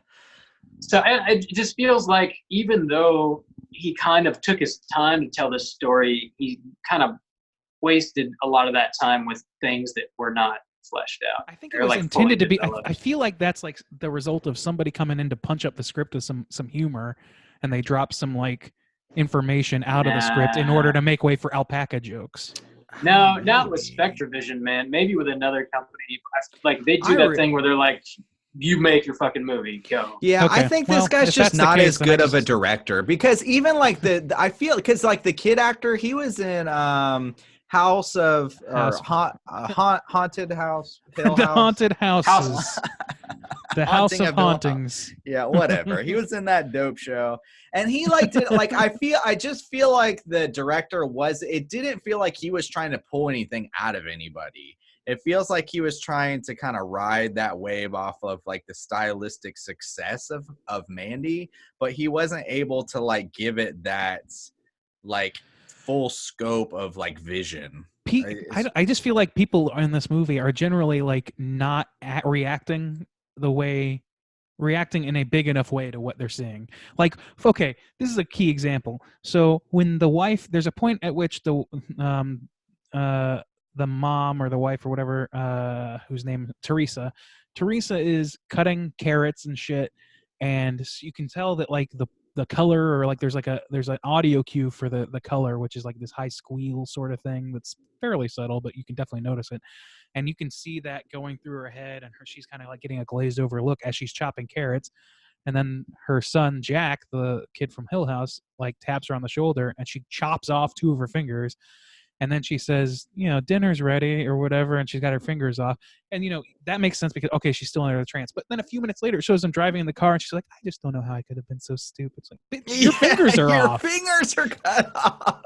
So it just feels like even though he kind of took his time to tell this story, he kind of wasted a lot of that time with things that were not fleshed out. I think it was like intended to be. I feel like that's like the result of somebody coming in to punch up the script with some humor, and they drop some like information out of the script in order to make way for alpaca jokes. No, not with Spectravision, man. Maybe with another company. Like they do that thing where they're like, "You make your fucking movie, go." Yeah, Okay. I think Well, this guy's if just that's the not case, as then good I of a just- director because even like I feel because like the kid actor, he was in House of or Haunted House, Hill the House. haunted houses. The House Haunting of of Hill House. Hauntings. Yeah, whatever. He was in that dope show. And he like did like I just feel like the director it didn't feel like he was trying to pull anything out of anybody. It feels like he was trying to kind of ride that wave off of like the stylistic success of Mandy, but he wasn't able to like give it that like full scope of like vision. I just feel like people in this movie are generally like not reacting in a big enough way to what they're seeing. Like, okay, this is a key example. So when the wife, there's a point at which the mom or the wife or whatever, whose name Teresa is cutting carrots and shit, and you can tell that like the color or like there's an audio cue for the color, which is like this high squeal sort of thing that's fairly subtle, but you can definitely notice it. And you can see that going through her head, and she's kind of like getting a glazed over look as she's chopping carrots. And then her son Jack, the kid from Hill House, like taps her on the shoulder, and she chops off 2 of her fingers. And then she says, dinner's ready or whatever, and she's got her fingers off. And, that makes sense because, okay, she's still under the trance. But then a few minutes later, it shows them driving in the car, and she's like, I just don't know how I could have been so stupid. It's like, your fingers are off. Your fingers are cut off.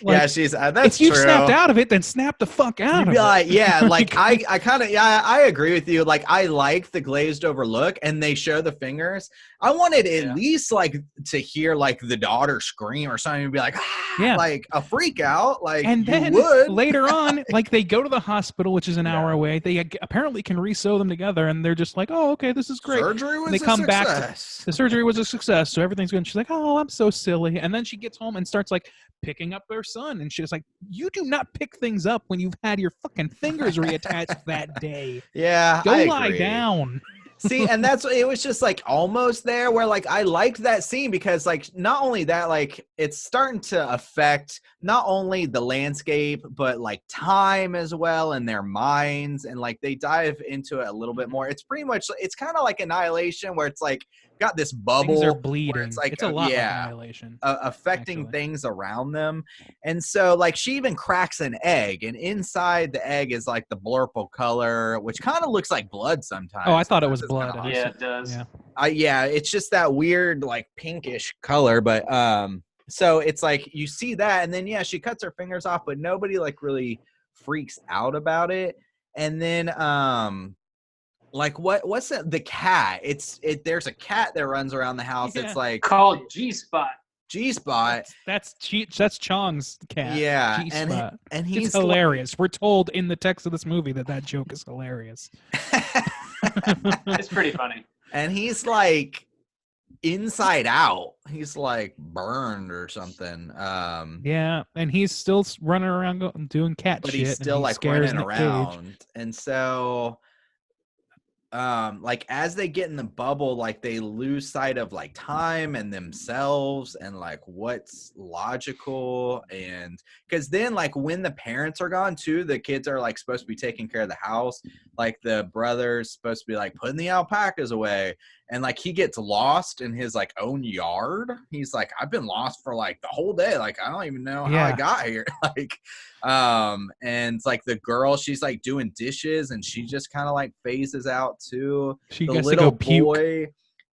Like, yeah, she's that's if you true. snapped out of it, then snap the fuck out of it. Like, yeah, like I kind of, I agree with you. Like, I like the glazed over look, and they show the fingers. I wanted at least like to hear like the daughter scream or something and be like, like a freak out. Like, and then later on, like they go to the hospital, which is an hour away. They apparently can re-sew them together, and they're just like, "Oh, okay, this is great." Surgery was and they come back. The success. surgery was a success, so everything's good. And she's like, "Oh, I'm so silly." And then she gets home and starts like picking up her son, and she's like, "You do not pick things up when you've had your fucking fingers reattached that day. Yeah, go lie down." See, and it was just like almost there where like I liked that scene because like not only that, like it's starting to affect not only the landscape but like time as well and their minds, and like they dive into it a little bit more. It's pretty much, it's kind of like Annihilation where it's like got this bubble. Things are bleeding. It's like it's a lot like Annihilation, affecting things around them. And so like she even cracks an egg, and inside the egg is like the blurple color, which kind of looks like blood sometimes. Oh, I thought it was blood. Yeah, it does. Yeah, it's just that weird like pinkish color. But so it's like you see that, and then she cuts her fingers off, but nobody like really freaks out about it. And then like what's the cat? There's a cat that runs around the house. It's like called G-Spot. That's Chong's cat. Yeah, G-Spot. and he's it's hilarious. We're told in the text of this movie that joke is hilarious. It's pretty funny. And he's like inside out. He's like burned or something. Yeah, and he's still running around doing cat but shit. But he's still like running around. Cage. And so like as they get in the bubble, like they lose sight of like time and themselves and like what's logical. And because then like when the parents are gone too, the kids are like supposed to be taking care of the house. Like the brother's supposed to be like putting the alpacas away, and like he gets lost in his like own yard. He's like, I've been lost for like the whole day, like I don't even know how I got here. Like and it's like the girl, she's like doing dishes, and she just kind of like phases out too. She the gets little to go puke. boy,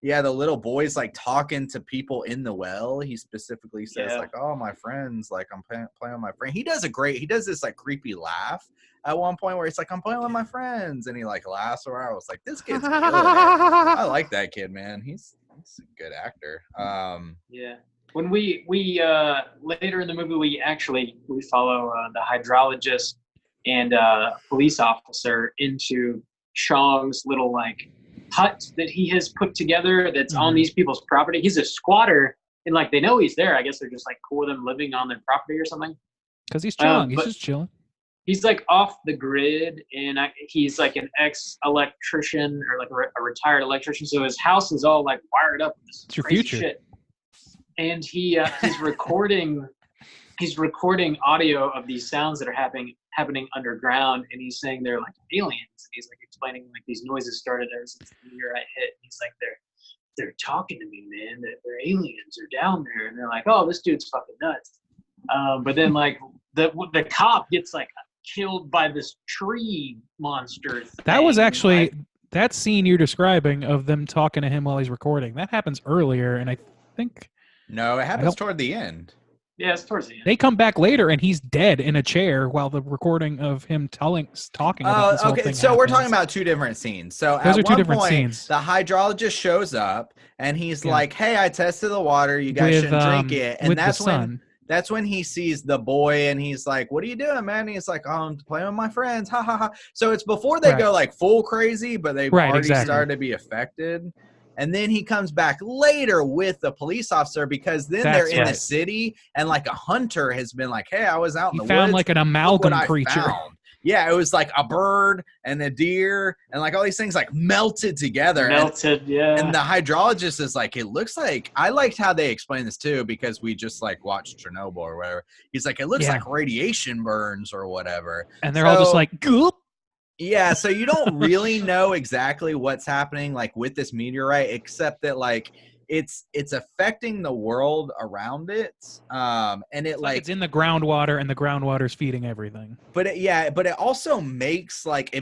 the little boy's like talking to people in the well. He specifically says like, oh, my friends, like I'm playing with my friend. He does this like creepy laugh at one point where he's like, I'm playing with my friends, and he like laughs around. I was like, this kid's killing it. I like that kid, man. He's a good actor. When we later in the movie we follow the hydrologist and police officer into Chong's little like hut that he has put together that's on these people's property. He's a squatter, and like they know he's there. I guess they're just like cool with him living on their property or something. Because he's chilling. He's just chilling. He's like off the grid, and he's like an ex-electrician or like a retired electrician. So his house is all like wired up with this crazy shit. And he's recording he's recording audio of these sounds that are happening underground, and he's saying they're like aliens, and he's like explaining like these noises started ever since the meteorite hit. And he's like, they're talking to me, man. They're aliens are down there, and they're like, oh, this dude's fucking nuts. But then like the cop gets like killed by this tree monster thing. That was actually that scene you're describing of them talking to him while he's recording. That happens earlier, and I think No, it happens toward the end. Yeah, it's towards the end. they come back later, and he's dead in a chair while the recording of him talking about this whole okay. thing So we're happens. talking about two different scenes. So Those at are two one different point, scenes. the hydrologist shows up, and he's Yeah. like, "Hey, I tested the water. You guys shouldn't drink it." And with that's the when sun. that's when he sees the boy, and he's like, "What are you doing, man?" And he's like, "Oh, I'm playing with my friends." Ha ha ha. So it's before they Right. go like full crazy, but they've Right, already exactly. started to be affected. And then he comes back later with the police officer because then That's they're in the right. city, and like a hunter has been like, "Hey, I was out in He the found woods. like an Look what amalgam I creature. found." Yeah, it was like a bird and a deer and like all these things like melted together. And the hydrologist is like, it looks like, I liked how they explained this too, because we just like watched Chernobyl or whatever. He's like, it looks Yeah. like radiation burns or whatever. And they're all just So- like, goop. Yeah, so you don't really know exactly what's happening like with this meteorite, except that like it's affecting the world around it. And it Like it's in the groundwater, and the groundwater's feeding everything. but it also makes like a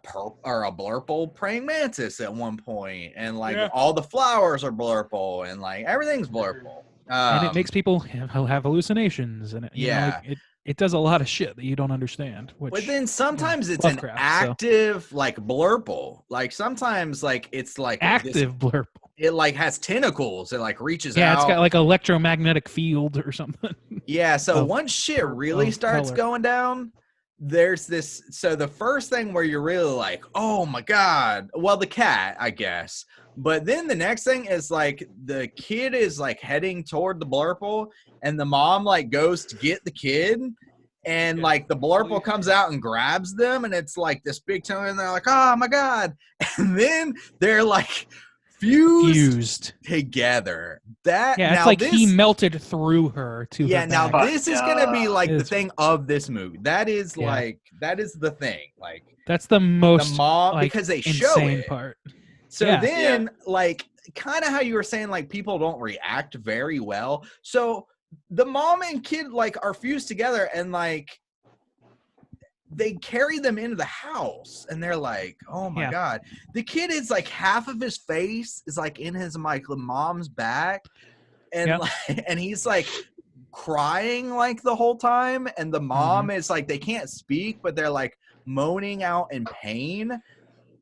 blurple praying mantis at one point, and like Yeah. all the flowers are blurple, and like everything's blurple. And it makes people have hallucinations, and it does a lot of shit that you don't understand. Which, but then sometimes it's an Lovecraft, active like blurple. Like sometimes like it's like active blurple. It like has tentacles. It like reaches Yeah, out. it's got like electromagnetic field or something. Yeah, so of- once shit really of starts color. going down, there's this. So the first thing where you're really like, oh my God. Well, the cat, I guess. But then the next thing is like the kid is like heading toward the blurple, and the mom like goes to get the kid. And like the blurple comes out and grabs them, and it's like this big tongue, and they're like, oh my God. And then they're like fused together. Yeah, now it's like he this- melted through her to yeah, her now back. this is gonna be like the It's- thing of this movie. That is Yeah. like that is the thing. Like That's the most the mom, like, because they show insane it. part. So Yeah. then like kind of how you were saying, like people don't react very well. So the mom and kid like are fused together, and like they carry them into the house, and they're like, oh my Yeah. God. The kid is like half of his face is like in his like the mom's back, and Yep. like, and he's like crying like the whole time, and the mom is like, they can't speak, but they're like moaning out in pain, and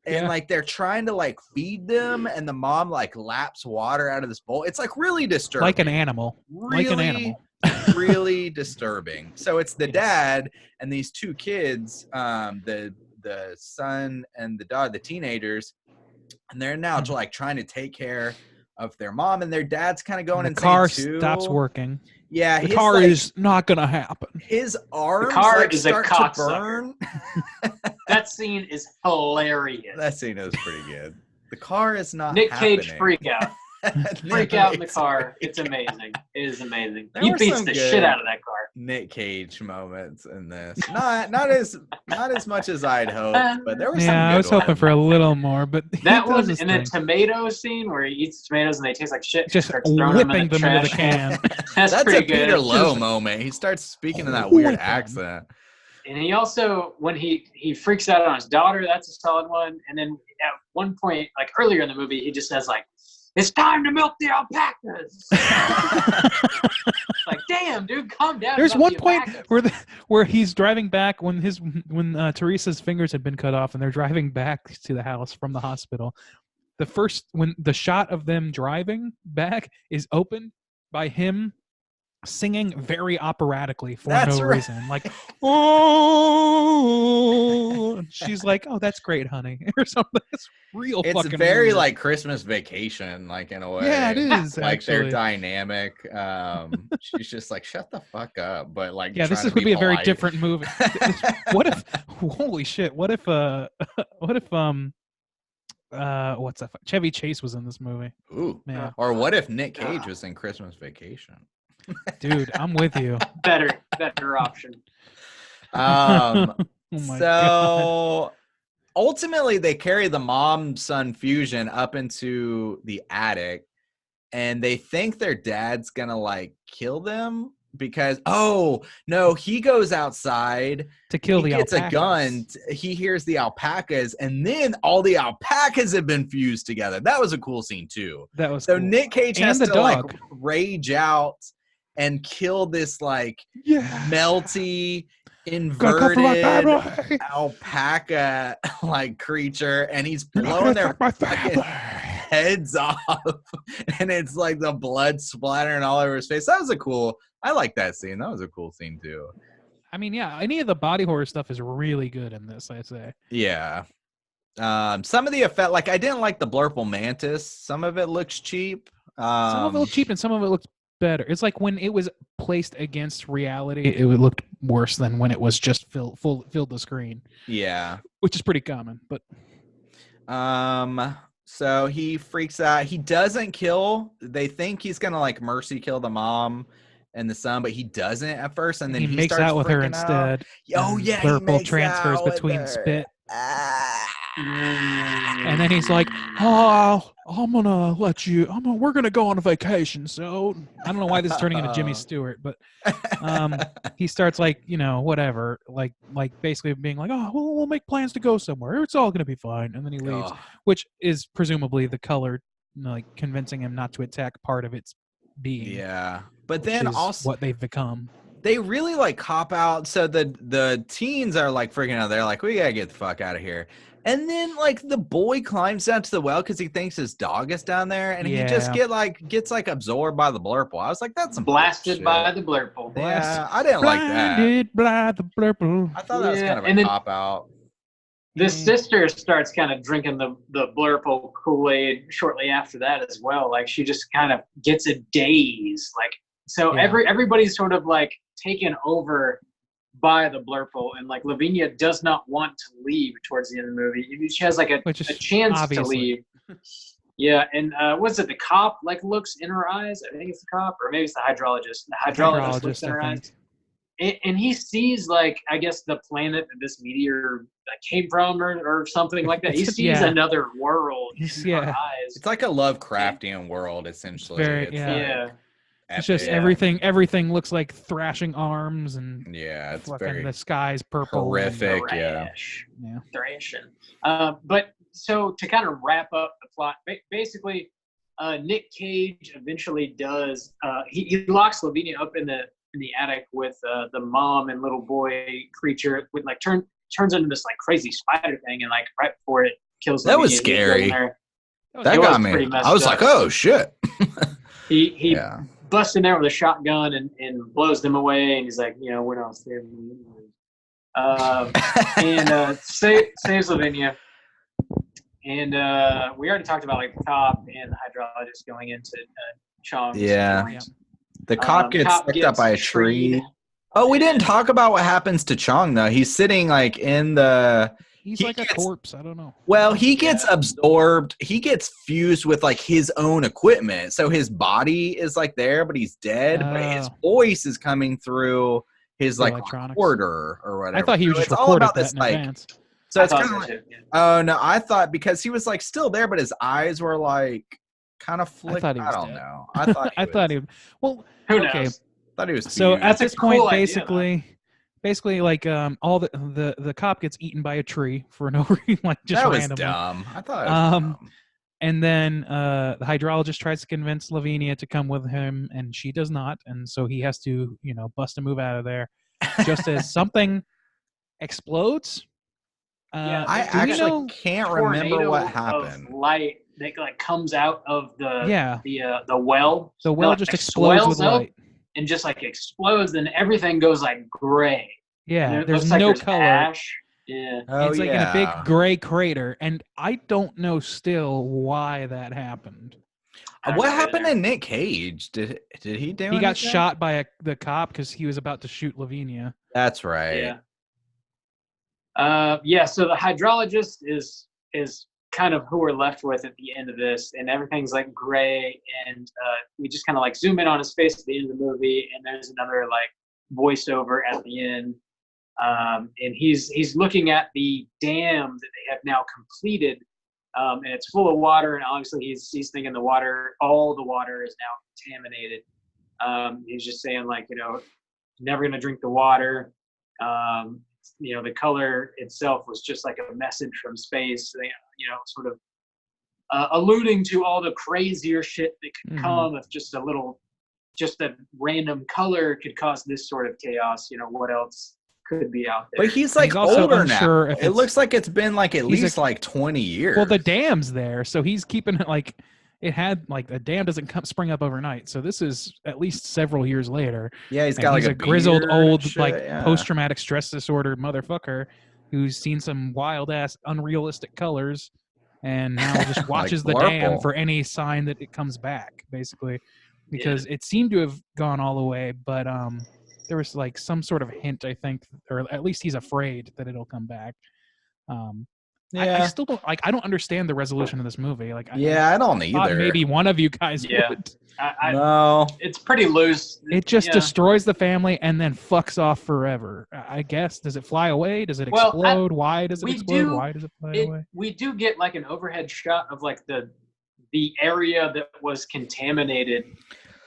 Yeah. like they're trying to like feed them, and the mom like laps water out of this bowl. It's like really disturbing, Like an animal. Like an animal. really disturbing. So it's the Yes. dad and these two kids, the son and the daughter, the teenagers, and they're now Mhm. like trying to take care of their mom, and their dad's kind of going And the insane car too. stops working. Yeah, The his, car like, is not gonna happen. his arms car like, is a start to cocksucker. burn. That scene is hilarious. That scene is pretty good. The car is not. Nick Cage happening. freak out. Freak out in the car. It's amazing. It is amazing. He were beats some the good shit out of that car. Nick Cage moments in this. Not as much as I'd hoped, but there were some. Yeah, I good was hoping ones. for a little more, but he That does one his and the thing. tomato scene where he eats tomatoes and they taste like shit. Just starts throwing them whipping in them into the trash can. That's That's pretty a Peter good. Lowe Just- moment. He starts speaking in that weird Whip 'em. accent. And he also, when he freaks out on his daughter, that's a solid one. And then at one point, like earlier in the movie, he just says like, "It's time to milk the alpacas." Like, damn, dude, calm down. There's about one the point alpacas. where he's driving back when Teresa's fingers had been cut off, and they're driving back to the house from the hospital. When the shot of them driving back is opened by him singing very operatically for That's no right. reason, like oh, and she's like, "Oh, that's great, honey," or something. It's real. It's fucking very weird. like Christmas Vacation, like in a way. Yeah, it is. Like actually. they're dynamic. She's just like, shut the fuck up. But like, Yeah, this trying to would be a very polite. different movie. What if? Holy shit! What if? What's that? Chevy Chase was in this movie. Ooh. Man. Or what if Nick Cage was in Christmas Vacation? Dude, I'm with you. Better option. Um, Oh my so God. ultimately, they carry the mom-son fusion up into the attic, and they think their dad's gonna like kill them because no, he goes outside. To kill He the gets alpacas. a gun. He hears the alpacas, and then all the alpacas have been fused together. That was a cool scene too. That was So cool. Nic Cage And has the to like dog. rage out and kill this like Yeah. melty, Gotta come for my inverted family. alpaca like creature, and he's You're not blowing gonna their attack my fucking family. heads off, and it's like the blood splattering all over his face. That was I like that scene. That was a cool scene too. I mean, yeah, any of the body horror stuff is really good in this, I'd say. Yeah. Some of the effect, like I didn't like the Blurple Mantis. Some of it looks cheap. Some of it looked cheap and some of it looked better. It's like when it was placed against reality, it looked worse than when it was just filled the screen, Yeah. which is pretty common. But so he freaks out. He doesn't kill. They think he's gonna like mercy kill the mom and the son, but he doesn't at first, and then he makes starts out with her freaking out. instead. Oh and yeah, he Blurple makes transfers out with between her. spit. Ah. And then he's like, "Oh, we're gonna go on a vacation." So I don't know why this is turning into Jimmy Stewart, but he starts like, whatever, like basically being like, "Oh, well, we'll make plans to go somewhere. It's all gonna be fine." And then he leaves, Oh. which is presumably the color, like convincing him not to attack part of its being. Yeah, but which then is also what they've become. they really like cop out. So the teens are like freaking out. They're like, we gotta get the fuck out of here. And then like the boy climbs down to the well because he thinks his dog is down there, and he just gets absorbed by the blurple. I was like, that's some Blasted bullshit. by the blurple. Yeah, I didn't like that. Blinded by the blurple. I thought that was kind of and a then cop out. The sister starts kind of drinking the blurple Kool-Aid shortly after that as well. Like she just kind of gets a daze. Like so everybody's sort of like taken over by the blurple, and like Lavinia does not want to leave towards the end of the movie. She has like a chance to leave. Yeah, and what's it? The cop like looks in her eyes. I think it's the cop, or maybe it's the hydrologist. The hydrologist looks in her eyes, and he sees like I guess the planet that this meteor came from, or something like that. He sees another world in her eyes. It's like a Lovecraftian world, essentially. It's just everything looks like thrashing arms and it's fucking the sky's purple. Horrific, thrashing. But so to kind of wrap up the plot, basically, Nic Cage eventually does. He locks Lavinia up in the attic with the mom and little boy creature. With like turns into this like crazy spider thing, and like right before it kills. That Lavinia, was scary. That got me. I was like, oh shit. He busts in there with a shotgun and blows them away, and he's like, we're not saving and saves Lavinia. And we already talked about like the cop and the hydrologist going into Chong's joint. The cop gets picked up by a tree. Oh, we didn't talk about what happens to Chong though. He's sitting like in the. He's like a corpse. I don't know. Well, he gets absorbed. He gets fused with like his own equipment. So his body is like there, but he's dead. But his voice is coming through his like recorder or whatever. I thought he was just all about this this like. Advance. So it's kind of like, oh no, I thought because he was like still there, but his eyes were like kind of flicked. I don't know. I thought I thought he. Well, who okay. knows? I thought he was. So at this point, cool basically, like all the cop gets eaten by a tree for no reason, like just that was randomly. dumb. I thought it was dumb. And then the hydrologist tries to convince Lavinia to come with him, and she does not, and so he has to bust a move out of there, just as something explodes. I actually can't remember what happened. Light that like comes out of the well. The well just explodes with light. And just like explodes, and everything goes like gray. Yeah, there's no color. Ash. Yeah, it's like in a big gray crater, and I don't know still why that happened. What happened to Nic Cage? Did he do? He got shot by the cop because he was about to shoot Lavinia. That's right. Yeah. So the hydrologist is kind of who we're left with at the end of this, and everything's like gray, and we just kind of like zoom in on his face at the end of the movie, and there's another like voiceover at the end, and he's looking at the dam that they have now completed, and it's full of water, and obviously he's thinking all the water is now contaminated. He's just saying like, never gonna drink the water. The color itself was just like a message from space, sort of alluding to all the crazier shit that could come if just a random color could cause this sort of chaos. What else could be out there? But he's like also older unsure now. if It looks like it's been like at least like 20 years. Well, the dam's there, so he's keeping it like it had like the dam doesn't spring up overnight. So this is at least several years later. Yeah, he's got like a grizzled beard old shit, like post-traumatic stress disorder motherfucker who's seen some wild ass unrealistic colors and now just watches the dam for any sign that it comes back, basically, because it seemed to have gone all the way, but there was like some sort of hint, I think, or at least he's afraid that it'll come back. I still don't I don't understand the resolution of this movie. Like, I don't either. Maybe one of you guys would. No, it's pretty loose. It just destroys the family and then fucks off forever. I guess. Does it fly away? Does it explode? Why does it explode? Why does it fly away? We do get like an overhead shot of like the area that was contaminated,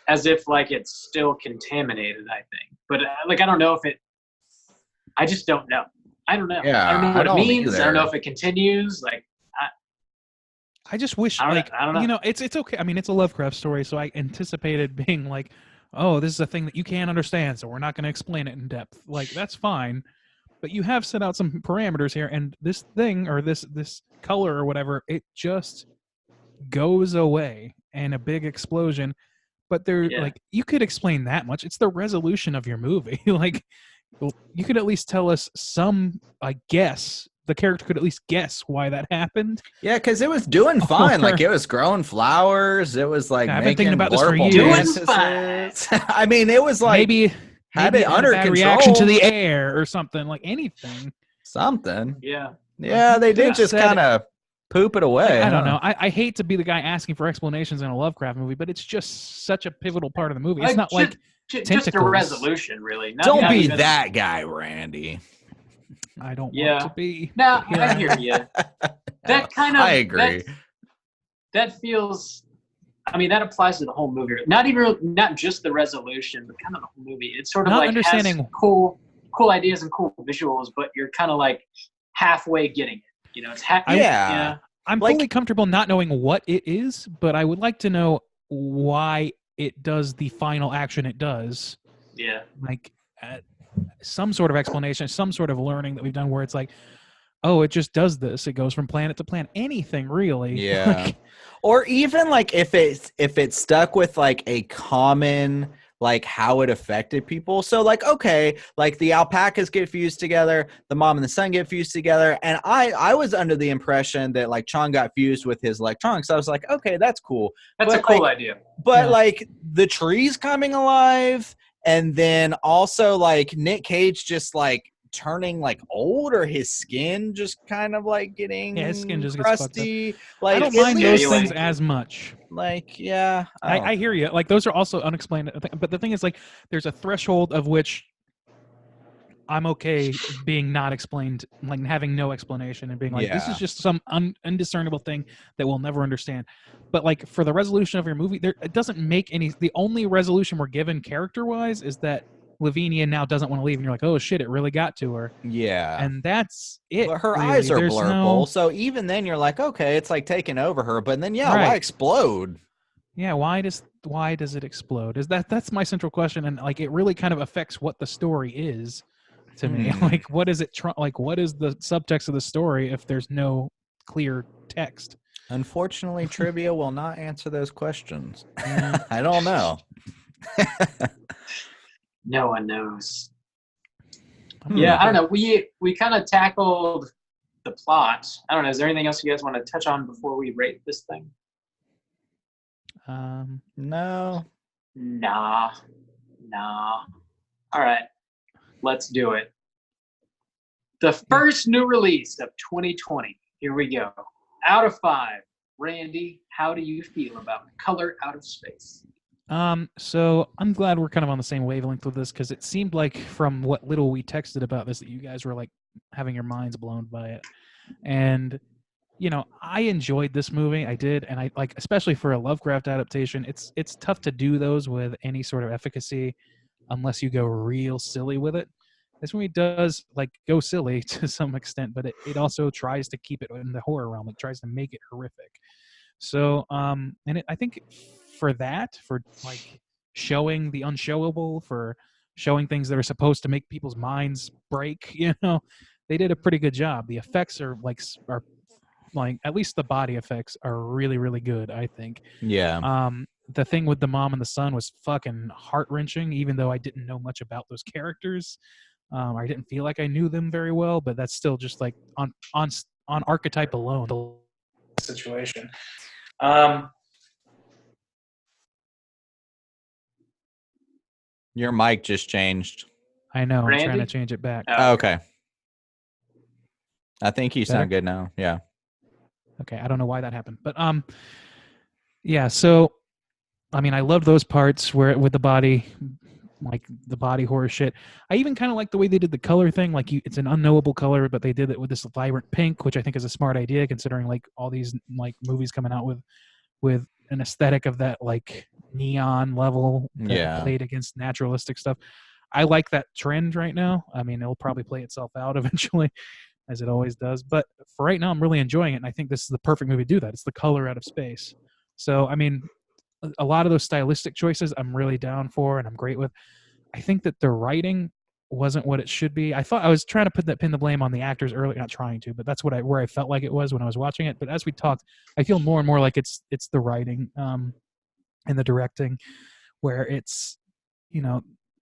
as if like it's still contaminated. I think, but like I don't know if it. I just don't know. I don't know. Yeah, I don't know what it means. either. I don't know if it continues. Like, I just wish, I don't know. It's okay. I mean, it's a Lovecraft story, so I anticipated being like, oh, this is a thing that you can't understand, so we're not going to explain it in depth. Like, that's fine. But you have set out some parameters here, and this thing, or this color or whatever, it just goes away in a big explosion. But like, you could explain that much. It's the resolution of your movie. Like, you could at least tell us some, I guess, the character could at least guess why that happened. Yeah, because it was doing fine. Like, it was growing flowers. It was like I've been thinking about this for blurple years. Doing fine. I mean, it was like maybe it under bad control. reaction to the air or something, like anything. Something. Yeah. Yeah, they did just kind of poop it away. I don't know. I hate to be the guy asking for explanations in a Lovecraft movie, but it's just such a pivotal part of the movie. It's not like just a resolution, really. Don't be that guy, Randy. I don't want to be. No, I hear you. That kind of. I agree. That feels. I mean, that applies to the whole movie. Not just the resolution, but kind of the whole movie. It's sort of Not like understanding has cool ideas and cool visuals, but you're kind of like halfway getting it. It's I'm fully comfortable not knowing what it is, but I would like to know why it does the final action it does. Yeah. Like some sort of explanation, some sort of learning that we've done where it's like, oh, it just does this. It goes from planet to planet. Anything really. Yeah. Like, or even like if it's stuck with like a common like how it affected people. So like, okay, like the alpacas get fused together, the mom and the son get fused together. And I was under the impression that like Chong got fused with his electronics. I was like, okay, that's cool. That's a cool idea. But like the trees coming alive, and then also like Nic Cage just like turning like old, or his skin just kind of like getting his skin just crusty. Gets like I don't mind those things as much. Like, yeah, I hear you. Like those are also unexplained. But the thing is, like, there's a threshold of which I'm okay being not explained, like having no explanation and being like, this is just some undiscernible thing that we'll never understand. But like for the resolution of your movie, it doesn't make any. The only resolution we're given character-wise is that Lavinia now doesn't want to leave, and you're like, oh shit, it really got to her. Yeah. And that's it. But her really. eyes are There's blurple, so even then you're like, okay, it's like taking over her. But then why explode? Yeah, why does it explode? That's my central question, and like it really kind of affects what the story is to me. Like what is it what is the subtext of the story if there's no clear text? Unfortunately, trivia will not answer those questions. I don't know. No one knows. Yeah, I don't know. We kind of tackled the plot. I don't know. Is there anything else you guys want to touch on before we rate this thing? No. Nah. All right, let's do it. The first new release of 2020. Here we go. out of 5. Randy, how do you feel about Color Out of Space? So I'm glad we're kind of on the same wavelength with this, because it seemed like from what little we texted about this that you guys were like having your minds blown by it. And I enjoyed this movie. I did, and I like, especially for a Lovecraft adaptation, it's tough to do those with any sort of efficacy unless you go real silly with it. This movie does like go silly to some extent, but it also tries to keep it in the horror realm. It tries to make it horrific. So, I think for like showing the unshowable, for showing things that are supposed to make people's minds break, they did a pretty good job. The effects are like at least the body effects are really, really good, I think. Yeah. The thing with the mom and the son was fucking heart wrenching, even though I didn't know much about those characters. I didn't feel like I knew them very well, but that's still just like on archetype alone, the situation. Your mic just changed. I know. Randy? I'm trying to change it back. Oh, okay. I think you Better? sound good now. Yeah. Okay, I don't know why that happened, but yeah. So, I mean, I love those parts where with the body, like the body horror shit. I even kind of like the way they did the color thing. Like, it's an unknowable color, but they did it with this vibrant pink, which I think is a smart idea considering like all these like movies coming out with an aesthetic of that like neon level that Yeah. played against naturalistic stuff. I like that trend right now. I mean, it'll probably play itself out eventually, as it always does. But for right now, I'm really enjoying it, and I think this is the perfect movie to do that. It's the color out of space. So, I mean, a lot of those stylistic choices I'm really down for and I'm great with. I think that the writing wasn't what it should be. I thought I was trying to pin the blame on the actors earlier, not trying to, but that's where I felt like it was when I was watching it. But as we talked, I feel more and more like it's the writing and the directing, where it's,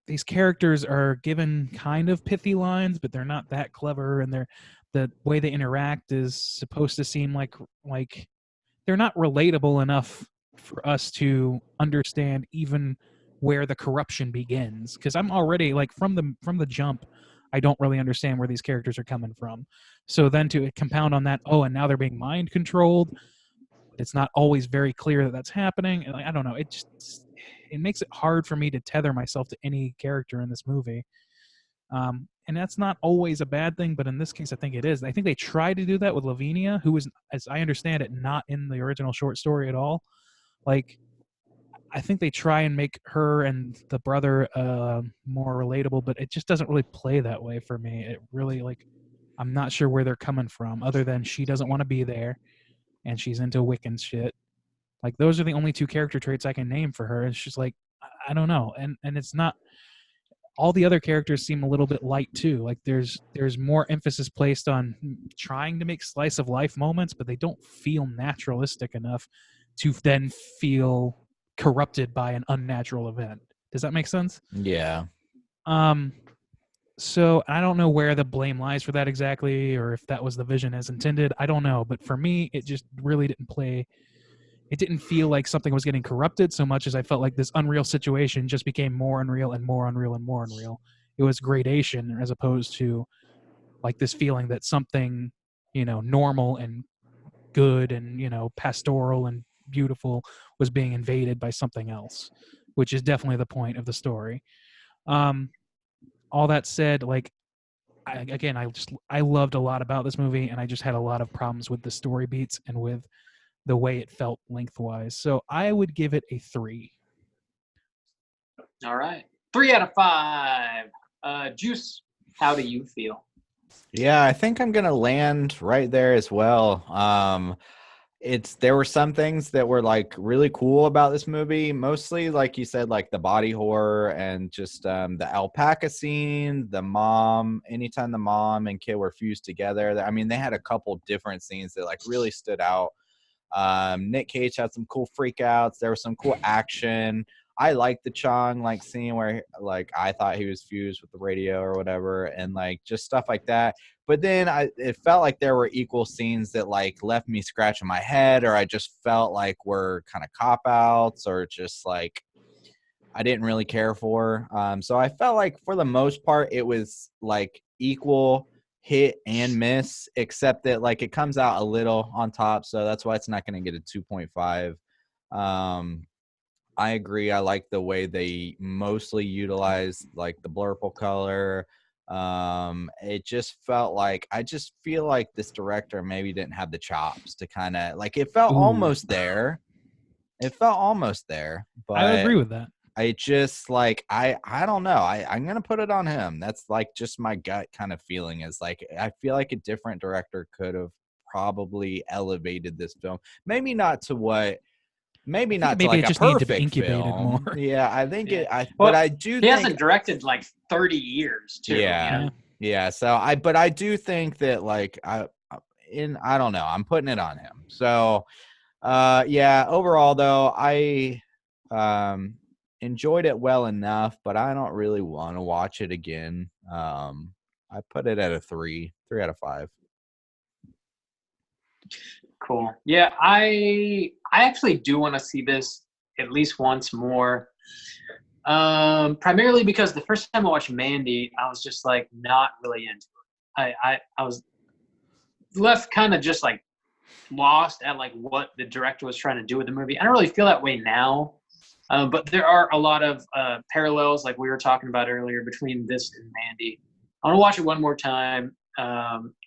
these characters are given kind of pithy lines, but they're not that clever, and the way they interact is supposed to seem like they're not relatable enough for us to understand even where the corruption begins, because I'm already like from the jump I don't really understand where these characters are coming from. So then to compound on that, and now they're being mind controlled, it's not always very clear that that's happening, and I don't know, it makes it hard for me to tether myself to any character in this movie. And that's not always a bad thing, but in this case, I think it is. I think they tried to do that with Lavinia, who was, as I understand it, not in the original short story at all. Like, I think they try and make her and the brother more relatable, but it just doesn't really play that way for me. It really, I'm not sure where they're coming from, other than she doesn't want to be there, and she's into Wiccan shit. Like, those are the only 2 character traits I can name for her. It's just like, I don't know, and it's not. All the other characters seem a little bit light too. Like, there's more emphasis placed on trying to make slice of life moments, but they don't feel naturalistic enough to then feel corrupted by an unnatural event. Does that make sense? Yeah. So I don't know where the blame lies for that exactly, or if that was the vision as intended. I don't know, but for me, it just really didn't play. It didn't feel like something was getting corrupted so much as I felt like this unreal situation just became more unreal and more unreal and more unreal. It was gradation as opposed to like this feeling that something, normal and good and, pastoral and beautiful was being invaded by something else, which is definitely the point of the story. All that said, like, I loved a lot about this movie, and I just had a lot of problems with the story beats and with the way it felt lengthwise. So I would give it a 3. All right. 3 out of 5. Juice, how do you feel? Yeah, I think I'm gonna land right there as well. There were some things that were like really cool about this movie, mostly like you said, like the body horror and just the alpaca scene, anytime the mom and kid were fused together. I mean, they had a couple different scenes that like really stood out. Nic Cage had some cool freakouts. There was some cool action. I liked the Chong like scene where like I thought he was fused with the radio or whatever, and like just stuff like that. But then it felt like there were equal scenes that like left me scratching my head, or I just felt like were kind of cop outs, or just like I didn't really care for. So I felt like for the most part it was like equal hit and miss, except that like it comes out a little on top, so that's why it's not going to get a 2.5. I agree. I like the way they mostly utilize like the blurple color. It just felt like I just feel like this director maybe didn't have the chops to kind of like it felt almost there. It felt almost there, but I agree with that. I just like I don't know. I'm gonna put it on him. That's like just my gut kind of feeling is like I feel like a different director could have probably elevated this film. Maybe not to like it just a needed to be perfect incubated film. more. Yeah, I think Well, but I do. He think, hasn't directed like 30 years too. Yeah. You know? Yeah. So I do think that like I don't know. I'm putting it on him. So, yeah. Overall, though, I enjoyed it well enough, but I don't really want to watch it again. I put it at a 3 out of 5. Cool. Yeah, I actually do want to see this at least once more. Primarily because the first time I watched Mandy, I was just like not really into it. I was left kind of just like lost at like what the director was trying to do with the movie. I don't really feel that way now. But there are a lot of parallels, like we were talking about earlier, between this and Mandy. I want to watch it one more time,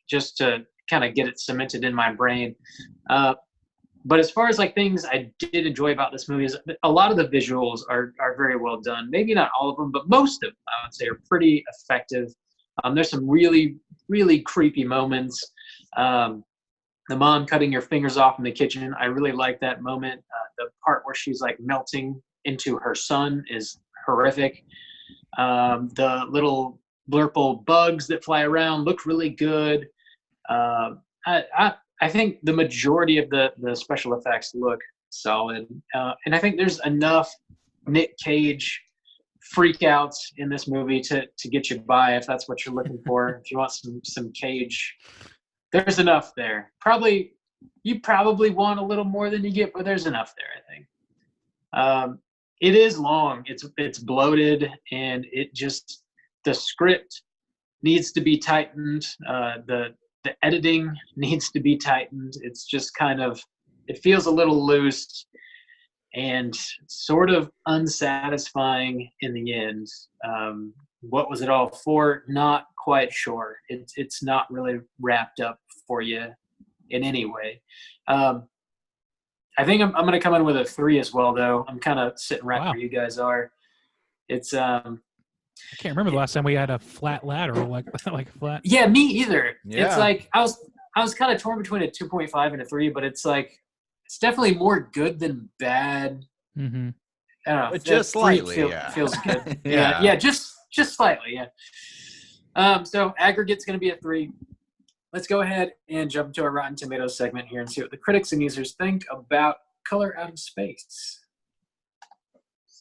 just to kind of get it cemented in my brain. But as far as like things I did enjoy about this movie is a lot of the visuals are very well done. Maybe not all of them, but most of them I would say are pretty effective. There's some really, really creepy moments. The mom cutting her fingers off in the kitchen, I really like that moment. The part where she's like melting into her son is horrific. The little blurple bugs that fly around look really good. I think the majority of the special effects look solid. And I think there's enough Nic Cage freakouts in this movie to get you by if that's what you're looking for. If you want some Cage, there's enough there. You probably want a little more than you get, but there's enough there, I think. It is long. It's bloated, and the script needs to be tightened. The editing needs to be tightened. It's just it feels a little loose and sort of unsatisfying in the end. What was it all for? Not quite sure. It's not really wrapped up for you in any way. I think I'm going to come in with a 3 as well, though. I'm kind of sitting right where you guys are. It's I can't remember the last time we had a flat lateral like flat. Yeah, me either. Yeah. It's like I was kind of torn between a 2.5 and a 3, but it's like it's definitely more good than bad. Mm-hmm. I don't know. But just slightly, feels good. Yeah. yeah, just slightly, yeah. So aggregate's going to be a 3. Let's go ahead and jump into our Rotten Tomatoes segment here and see what the critics and users think about Color Out of Space.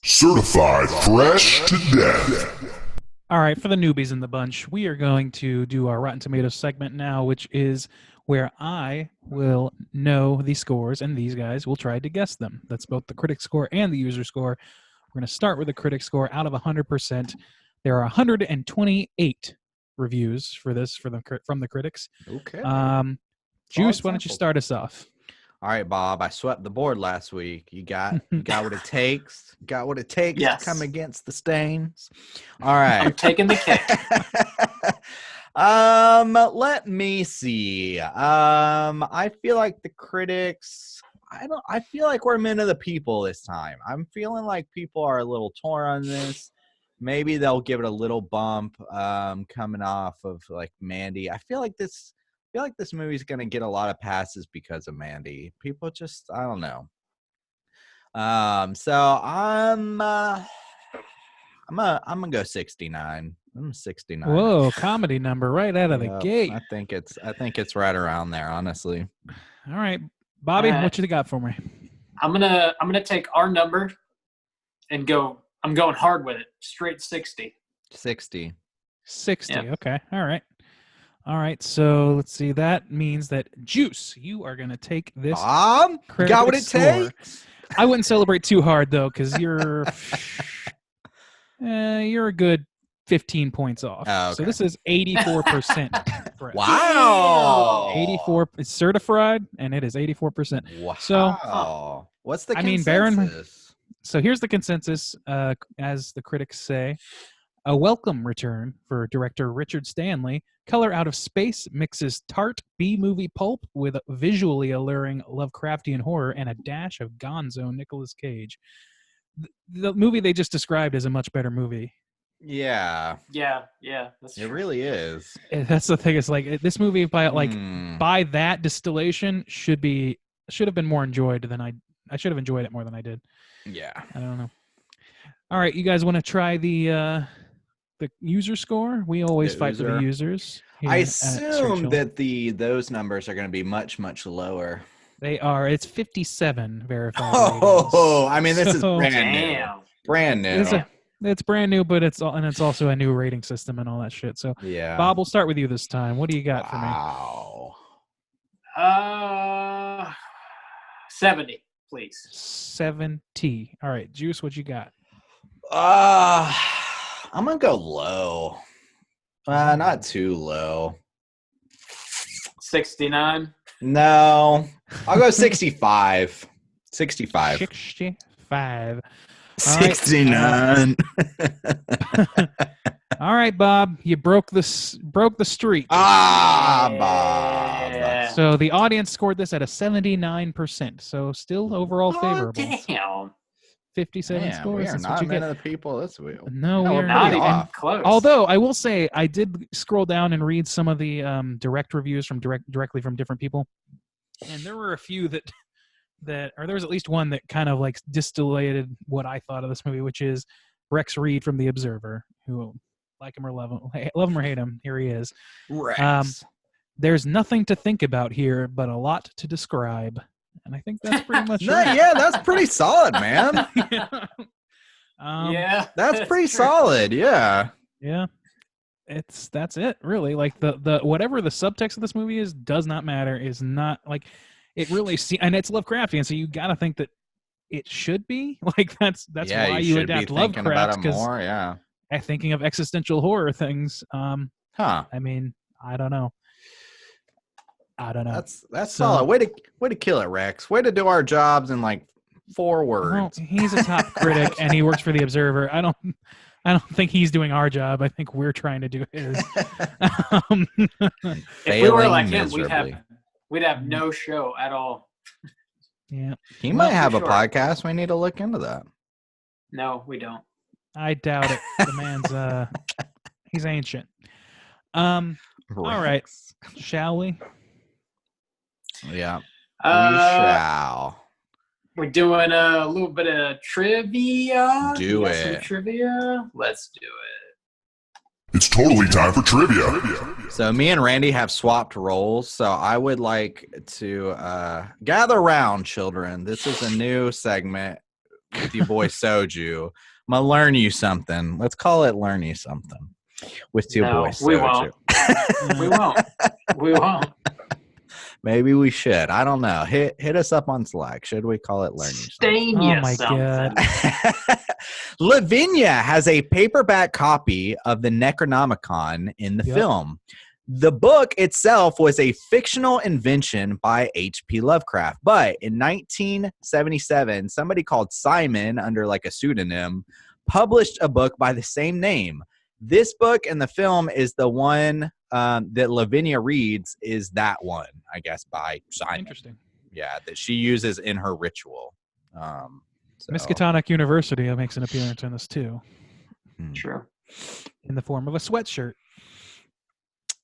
Certified fresh to death. All right, for the newbies in the bunch, we are going to do our Rotten Tomatoes segment now, which is where I will know the scores and these guys will try to guess them. That's both the critic score and the user score. We're going to start with the critic score. Out of 100%, there are 128 reviews for this from the critics. Okay. Juice, why don't you start us off? All right, Bob. I swept the board last week. You got what it takes. Got what it takes to come against the stains. All right. I'm taking the cake. Let me see. I feel like the critics. I feel like we're men of the people this time. I'm feeling like people are a little torn on this. Maybe they'll give it a little bump. Coming off of like Mandy. I feel like this movie's gonna get a lot of passes because of Mandy. People just, I don't know. So I'm gonna go 69. I'm 69. Whoa, comedy number right out of the gate. I think it's right around there, honestly. All right, Bobby, what you got for me? I'm gonna take our number and go. I'm going hard with it. Straight 60. 60. 60. Yeah. Okay. All right. So let's see. That means that Juice, you are going to take this. You got what it takes. I wouldn't celebrate too hard though, because you're a good 15 points off. Oh, okay. So this is 84%. correct. Wow. 84. It's certified, and it is 84%. Wow. So, what's the I mean, consensus? So here's the consensus, as the critics say. A welcome return for director Richard Stanley. Color Out of Space mixes tart B-movie pulp with visually alluring Lovecraftian horror and a dash of gonzo Nicolas Cage. The movie they just described is a much better movie. Yeah. Yeah, that's It true. really is. That's the thing. It's like this movie by that distillation should have been more enjoyed than I should have enjoyed it more than I did. Yeah. I don't know. All right, you guys want to try the user score? We always fight for the users. I assume that those numbers are going to be much, much lower. They are. It's 57 verified. Oh, I mean, this is brand Damn. new. Brand new. It's brand new, but it's also a new rating system and all that shit. So, yeah. Bob, we'll start with you this time. What do you got for me? Wow. 70, please. 70. All right, Juice, what you got? I'm gonna go low. Not too low. 69. No, I'll go 65. 65. 65. 69. All right, Bob, you broke the streak. Bob. Yeah. So the audience scored this at a 79%. So still overall favorable. Damn. 57 Man, scores. we are That's what not you men get. of the people this week. No, No, we we're are Not pretty even off. close. Although I will say I did scroll down and read some of the direct reviews from directly from different people, and there were a few that or there was at least one that kind of like distillated what I thought of this movie, which is Rex Reed from The Observer, who, like him or love him or hate him, here he is. Rex. There's nothing to think about here, but a lot to describe, and I think that's pretty much No, right. yeah, that's pretty solid, man. Yeah. That's pretty true. solid. Yeah. Yeah. That's it, really. Like the whatever the subtext of this movie is does not matter. Is not like it really and it's Lovecraftian, so you gotta think that it should be. Like that's Yeah, why you you should adapt be thinking about Lovecraft, it because more. Yeah. thinking of existential horror things. Huh. I mean, I don't know. That's So- solid. Way to kill it, Rex. Way to do our jobs in like 4 words. Well, he's a top critic and he works for The Observer. I don't think he's doing our job. I think we're trying to do his. If we were like him, miserably. we'd have no show at all. Yeah, He might have a sure. podcast. We need to look into that. No, we don't. I doubt it. The man's he's ancient. All right, shall we? Yeah. We Uh, shall. We're doing a little bit of trivia. Do You got some it. trivia. Let's do it. It's totally time for trivia. So me and Randy have swapped roles. So I would like to gather round, children. This is a new segment with your boy Soju. I'm gonna learn you something. Let's call it "Learn You Something" with your No, boy we Soju. won't. We won't. We won't. Maybe we should. I don't know. Hit us up on Slack. Should we call it "Learn You Something"? Stain Oh you my something. God. Lavinia has a paperback copy of the Necronomicon in the Yep. film. The book itself was a fictional invention by H.P. Lovecraft, but in 1977, somebody called Simon, under like a pseudonym, published a book by the same name. This book in the film is the one that Lavinia reads, is that one, I guess, by Simon. Interesting. Yeah, that she uses in her ritual. So- Miskatonic University makes an appearance in this too, True. in the form of a sweatshirt.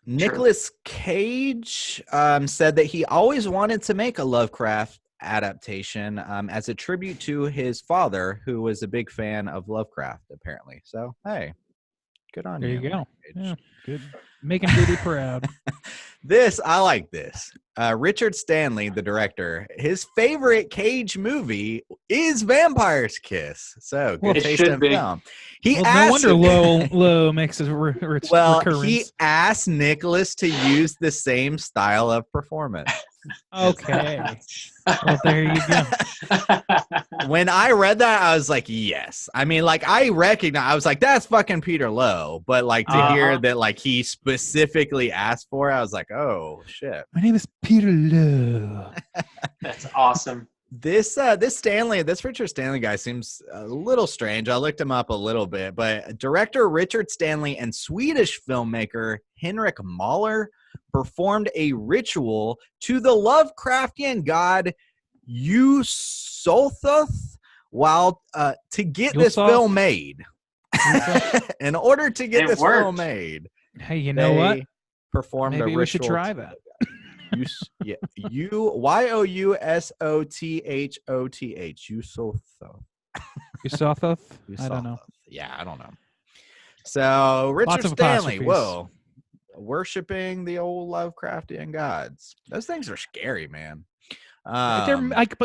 Nicolas Cage said that he always wanted to make a Lovecraft adaptation as a tribute to his father, who was a big fan of Lovecraft, apparently. So, hey, good on There you. you go. Nick Cage. Yeah, good. Making Booty proud. I like this. Richard Stanley, the director, his favorite Cage movie is Vampire's Kiss. So, good It taste should in be. film. He Well, no asked wonder Lowe makes his Well, recurrence. he asked Nicholas to use the same style of performance. Okay. Well, there you go. When I read that, I was like, yes. I mean, like, I recognize, I was like, that's fucking Peter Lowe. But, like, to hear that, like, he specifically asked for it, I was like, oh, shit. My name is Peter Lowe. That's awesome. This Richard Stanley guy seems a little strange. I looked him up a little bit, but director Richard Stanley and Swedish filmmaker Henrik Mahler performed a ritual to the Lovecraftian god Yusothoth while to get this film made. In order to get this film made, hey, you know what? Performed Maybe a ritual. We should try that. Yusothoth. Yusothoth? I don't know. Yeah, I don't know. So Richard Stanley, whoa, worshiping the old Lovecraftian gods. Those things are scary, man. But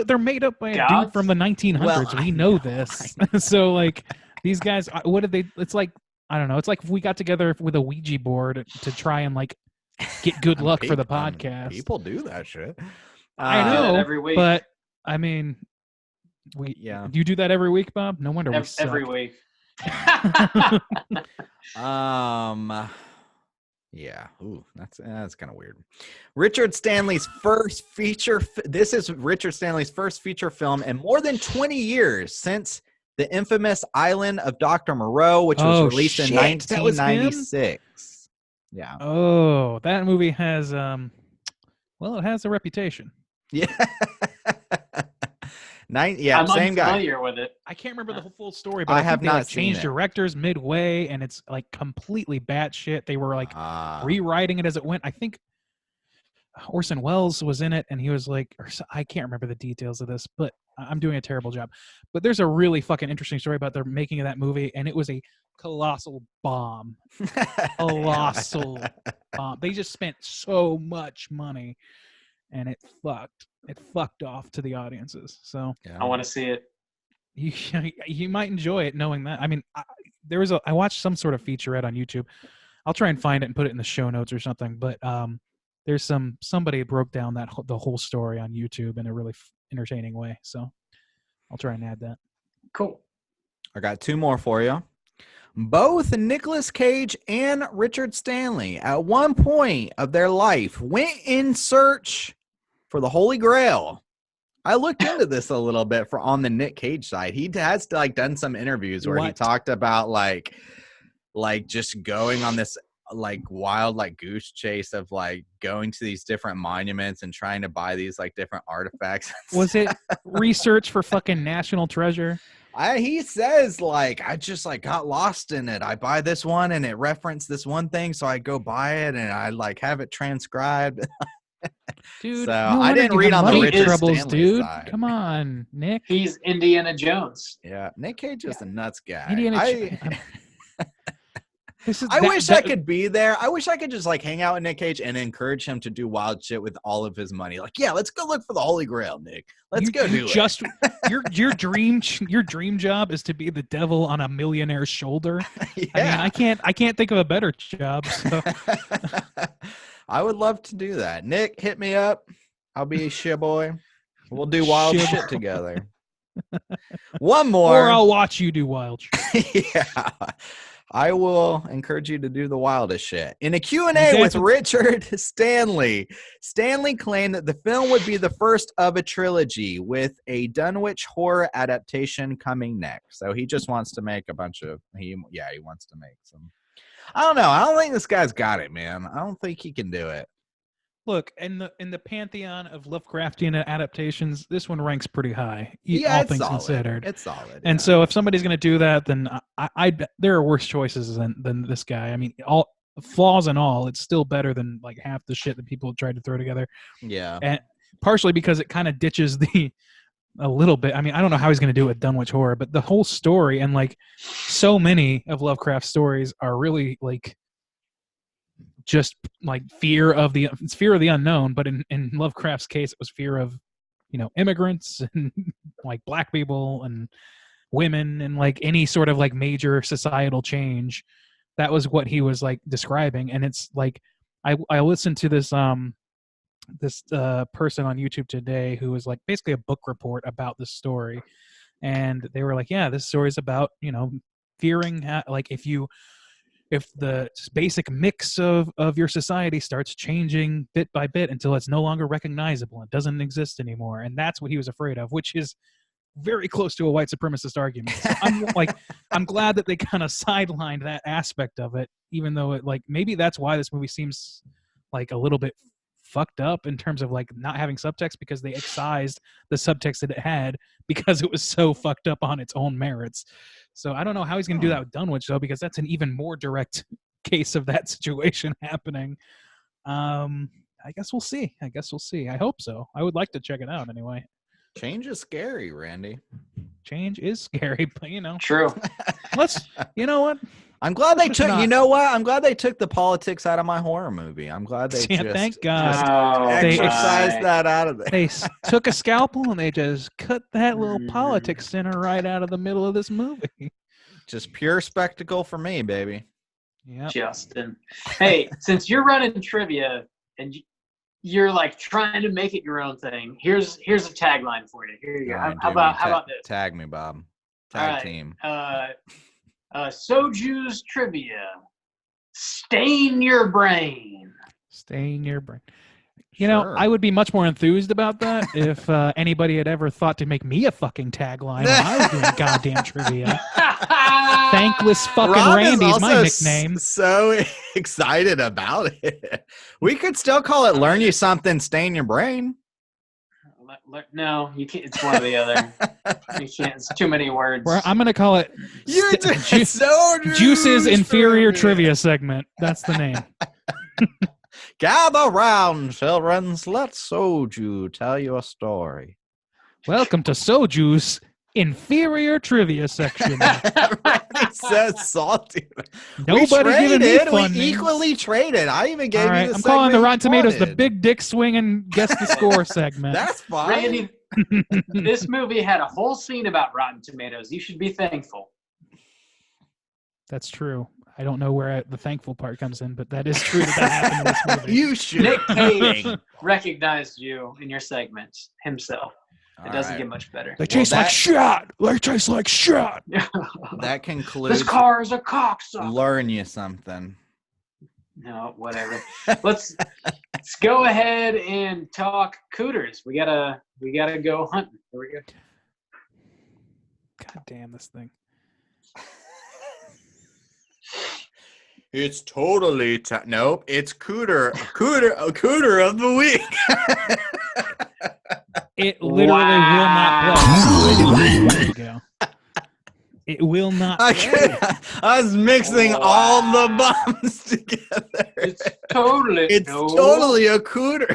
they're made up by a dude from the 1900s. Well, we know this. So like these guys, what did they? It's like I don't know. It's like if we got together with a Ouija board to try and like get good luck for the podcast. People do that shit. I know every week. But I mean, do you do that every week, Bob? No wonder we suck. Every week. Yeah. Ooh, that's kind of weird. Richard Stanley's first feature. This is Richard Stanley's first feature film in more than 20 years since the infamous Island of Dr. Moreau, which was released in 1996. Yeah. Oh, that movie has it has a reputation. Yeah. I'm same guy. Familiar with it. I can't remember the full story, but I have not changed directors midway, and it's like completely batshit. They were like rewriting it as it went. I think Orson Welles was in it, and he was like, I can't remember the details of this, but I'm doing a terrible job. But there's a really fucking interesting story about the making of that movie, and it was a colossal bomb. Colossal bomb. They just spent so much money, and it fucked off to the audiences. So I want to see it. You might enjoy it knowing that. I mean, I watched some sort of featurette on YouTube. I'll try and find it and put it in the show notes or something. But there's somebody broke down the whole story on YouTube in a really entertaining way. So I'll try and add that. Cool. I got two more for you. Both Nicolas Cage and Richard Stanley, at one point of their life, went in search for the Holy Grail. I looked into this a little bit on the Nic Cage side. He has like done some interviews where he talked about like just going on this like wild like goose chase of like going to these different monuments and trying to buy these like different artifacts. Was it research for fucking National Treasure? He says like I just like got lost in it. I buy this one and it referenced this one thing, so I go buy it and I like have it transcribed. Dude, so I didn't read on the Richard Stanley dude. side. Come on, Nick. He's Indiana Jones. Yeah, Nic Cage is a nuts guy. I wish I could be there. I wish I could just like hang out with Nic Cage and encourage him to do wild shit with all of his money. Like, yeah, let's go look for the Holy Grail, Nick. Let's go do it. Your dream job is to be the devil on a millionaire's shoulder. Yeah. I mean, I can't think of a better job. So. I would love to do that. Nick, hit me up. I'll be a shit boy. We'll do wild shit together. One more. Or I'll watch you do wild shit. Yeah. I will encourage you to do the wildest shit. In a Q&A with Richard Stanley, Stanley claimed that the film would be the first of a trilogy with a Dunwich horror adaptation coming next. So he just wants to make he wants to make some. I don't know. I don't think this guy's got it, man. I don't think he can do it. Look, in the pantheon of Lovecraftian adaptations, this one ranks pretty high. Yeah, all things considered. It's solid. And so if somebody's going to do that, then I there are worse choices than this guy. I mean, all flaws and all, it's still better than like half the shit that people tried to throw together. Yeah. And partially because it kind of ditches a little bit. I mean, I don't know how he's going to do it with Dunwich Horror, but the whole story and like so many of Lovecraft's stories are really like just like fear of the unknown. But in Lovecraft's case, it was fear of, immigrants and like black people and women and like any sort of like major societal change. That was what he was like describing. And it's like, I listened to this this person on YouTube today who was like basically a book report about this story, and they were like, yeah, this story is about, you know, fearing like if the basic mix of your society starts changing bit by bit until it's no longer recognizable, it doesn't exist anymore, and that's what he was afraid of, which is very close to a white supremacist argument. So I'm glad that they kind of sidelined that aspect of it, even though it, like, maybe that's why this movie seems like a little bit fucked up in terms of like not having subtext, because they excised the subtext that it had because it was so fucked up on its own merits. So I don't know how he's going to do that with Dunwich, though, because that's an even more direct case of that situation happening. I guess we'll see. I hope so. I would like to check it out anyway. Change is scary, Randy. Change is scary, but you know. True. You know what? I'm glad they took. not. You know what? I'm glad they took the politics out of my horror movie. I'm glad they Yeah, just thank God. exercised that out of there. They took a scalpel and they just cut that little politics center right out of the middle of this movie. Just pure spectacle for me, baby. Yeah. Justin. Hey, since you're running trivia and you're like trying to make it your own thing, here's a tagline for you. Here you go. All right, How about this? Tag me, Bob. All right. Team. Soju's trivia. Stain your brain. Stain your brain. You know, Sure. I would be much more enthused about that if anybody had ever thought to make me a fucking tagline when I was doing goddamn trivia. Thankless fucking Rob Randy's is my also nickname. So excited about it. We could still call it "Learn You Something, Stain Your Brain." No, you can't. It's one or the other. You can't. It's too many words. I'm going to call it You're just so Juice's Inferior trivia. Trivia segment. That's the name. Gather round, children. Let Soju tell you a story. Welcome to Soju's Inferior Trivia section. Randy says salty. Nobody giving me fun We names. equally traded. I even gave All you right, the I'm calling the segment Rotten you Tomatoes the wanted. big dick swinging guess the score segment. That's fine. Randy, this movie had a whole scene about Rotten Tomatoes. You should be thankful. That's true. I don't know where the thankful part comes in, but that is true that happened in this movie. You should. Nick Cage recognized you in your segment himself. It doesn't get much better. They taste like shit. They taste like shit. That concludes. This car is a cocksucker. Learn you something. No, whatever. Let's go ahead and talk cooters. We gotta go hunting. Here we go. God damn this thing. It's totally nope. It's cooter of the week. It literally will not play. There you go. It will not play. I was mixing all the bombs together. It's totally totally a cooter.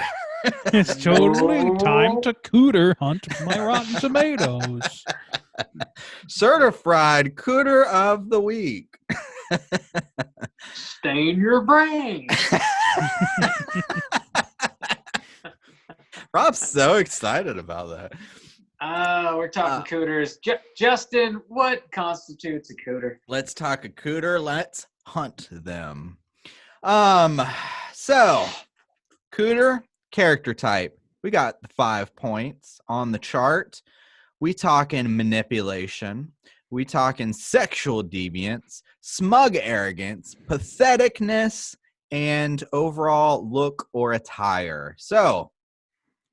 It's totally time to cooter hunt my Rotten Tomatoes. Certified cooter of the week. Stain your brain. Rob's so excited about that. We're talking cooters. Justin, what constitutes a cooter? Let's talk a cooter. Let's hunt them. So cooter character type. We got the 5 points on the chart. We talking manipulation. We talking sexual deviance, smug arrogance, patheticness, and overall look or attire. So,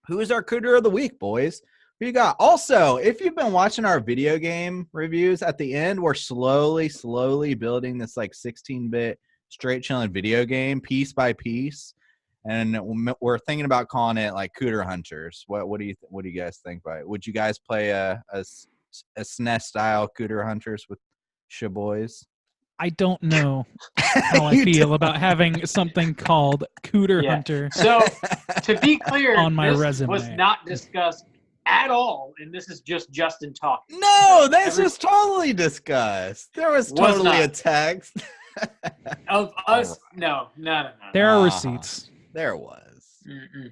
who is our cooter of the week, boys? Who you got? Also, if you've been watching our video game reviews, at the end, we're slowly building this like 16-bit straight chilling video game piece by piece. And we're thinking about calling it like Cooter Hunters. What do you guys think by it? Would you guys play a SNES style Cooter Hunters with shaboys? I don't know how I feel about having something called Cooter Hunter. So, to be clear, on my this resume was not discussed at all, and this is just Justin talking. No, this was totally discussed. There was totally not. a text. Of us, no. There are receipts. There was. Mm-mm.